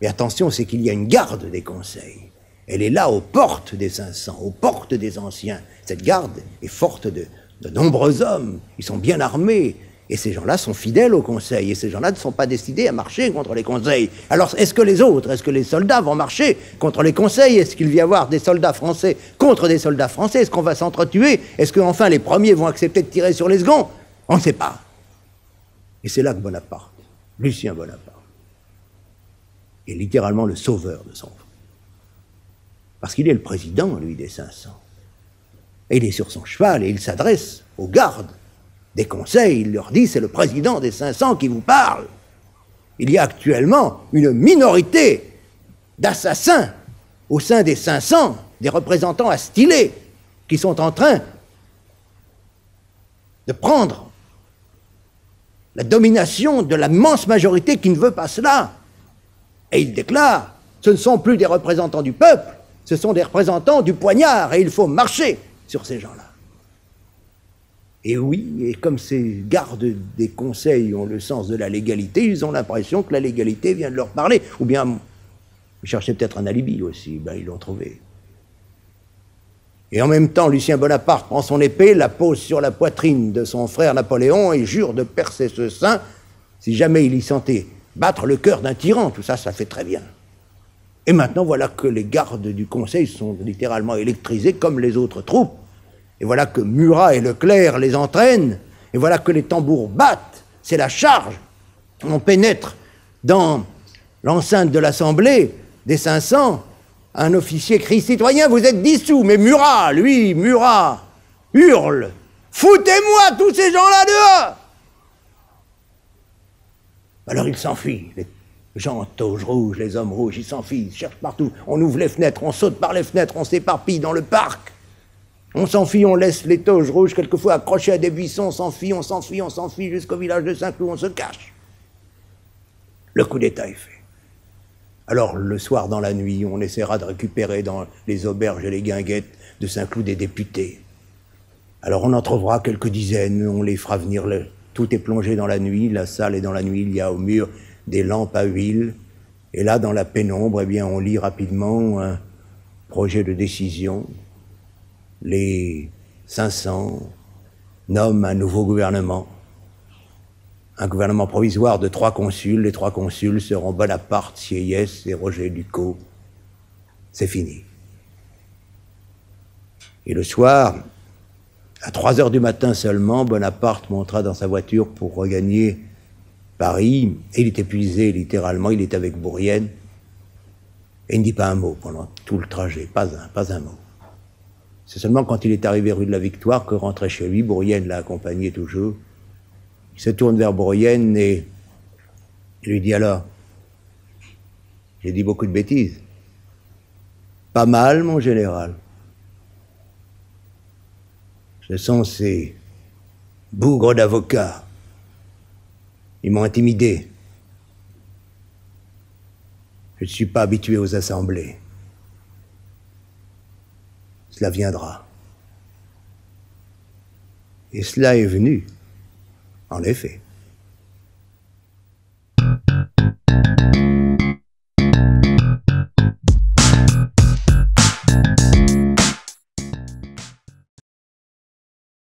Mais attention, c'est qu'il y a une garde des conseils. Elle est là aux portes des 500, aux portes des anciens. Cette garde est forte de nombreux hommes, ils sont bien armés. Et ces gens-là sont fidèles au Conseil, et ces gens-là ne sont pas décidés à marcher contre les conseils. Alors, est-ce que les soldats vont marcher contre les conseils? Est-ce qu'il va y avoir des soldats français contre des soldats français? Est-ce qu'on va s'entretuer? Est-ce qu'enfin les premiers vont accepter de tirer sur les seconds? On ne sait pas. Et c'est là que Bonaparte, Lucien Bonaparte, est littéralement le sauveur de son frère. Parce qu'il est le président, lui, des 500. Et il est sur son cheval, et il s'adresse aux gardes des conseils, il leur dit, c'est le président des 500 qui vous parle. Il y a actuellement une minorité d'assassins au sein des 500, des représentants astilés, qui sont en train de prendre la domination de l'immense majorité qui ne veut pas cela. Et il déclare, ce ne sont plus des représentants du peuple, ce sont des représentants du poignard, et il faut marcher sur ces gens-là. Et oui, et comme ces gardes des conseils ont le sens de la légalité, ils ont l'impression que la légalité vient de leur parler. Ou bien, ils cherchaient peut-être un alibi aussi, ben ils l'ont trouvé. Et en même temps, Lucien Bonaparte prend son épée, la pose sur la poitrine de son frère Napoléon et jure de percer ce sein si jamais il y sentait battre le cœur d'un tyran, tout ça, ça fait très bien. Et maintenant, voilà que les gardes du Conseil sont littéralement électrisés comme les autres troupes. Et voilà que Murat et Leclerc les entraînent. Et voilà que les tambours battent. C'est la charge. On pénètre dans l'enceinte de l'Assemblée des 500. Un officier crie « Citoyens, vous êtes dissous !» Mais Murat, lui, Murat, hurle « Foutez-moi tous ces gens-là dehors !» Alors il s'enfuit. Les gens en toge rouge, les hommes rouges, ils s'enfuient, ils cherchent partout. On ouvre les fenêtres, on saute par les fenêtres, on s'éparpille dans le parc. On s'enfuit, on laisse les toges rouges quelquefois accrochés à des buissons, on s'enfuit jusqu'au village de Saint-Cloud, on se cache. Le coup d'État est fait. Alors le soir dans la nuit, on essaiera de récupérer dans les auberges et les guinguettes de Saint-Cloud des députés. Alors on en trouvera quelques dizaines, on les fera venir, tout est plongé dans la nuit, la salle est dans la nuit, il y a au mur des lampes à huile, et là dans la pénombre, eh bien, on lit rapidement un projet de décision. Les 500 nomment un nouveau gouvernement, un gouvernement provisoire de 3 consuls. Les 3 consuls seront Bonaparte, Sieyès et Roger Ducos. C'est fini. Et le soir, à 3 heures du matin seulement, Bonaparte montra dans sa voiture pour regagner Paris. Et il est épuisé, littéralement, il est avec Bourrienne. Et il ne dit pas un mot pendant tout le trajet, pas un mot. C'est seulement quand il est arrivé rue de la Victoire que rentrait chez lui. Bourrienne l'a accompagné toujours. Il se tourne vers Bourrienne et il lui dit « Alors, j'ai dit beaucoup de bêtises. »« Pas mal, mon général. Ce sont ces bougres d'avocats. Ils m'ont intimidé. Je ne suis pas habitué aux assemblées. Cela viendra. » Et cela est venu, en effet.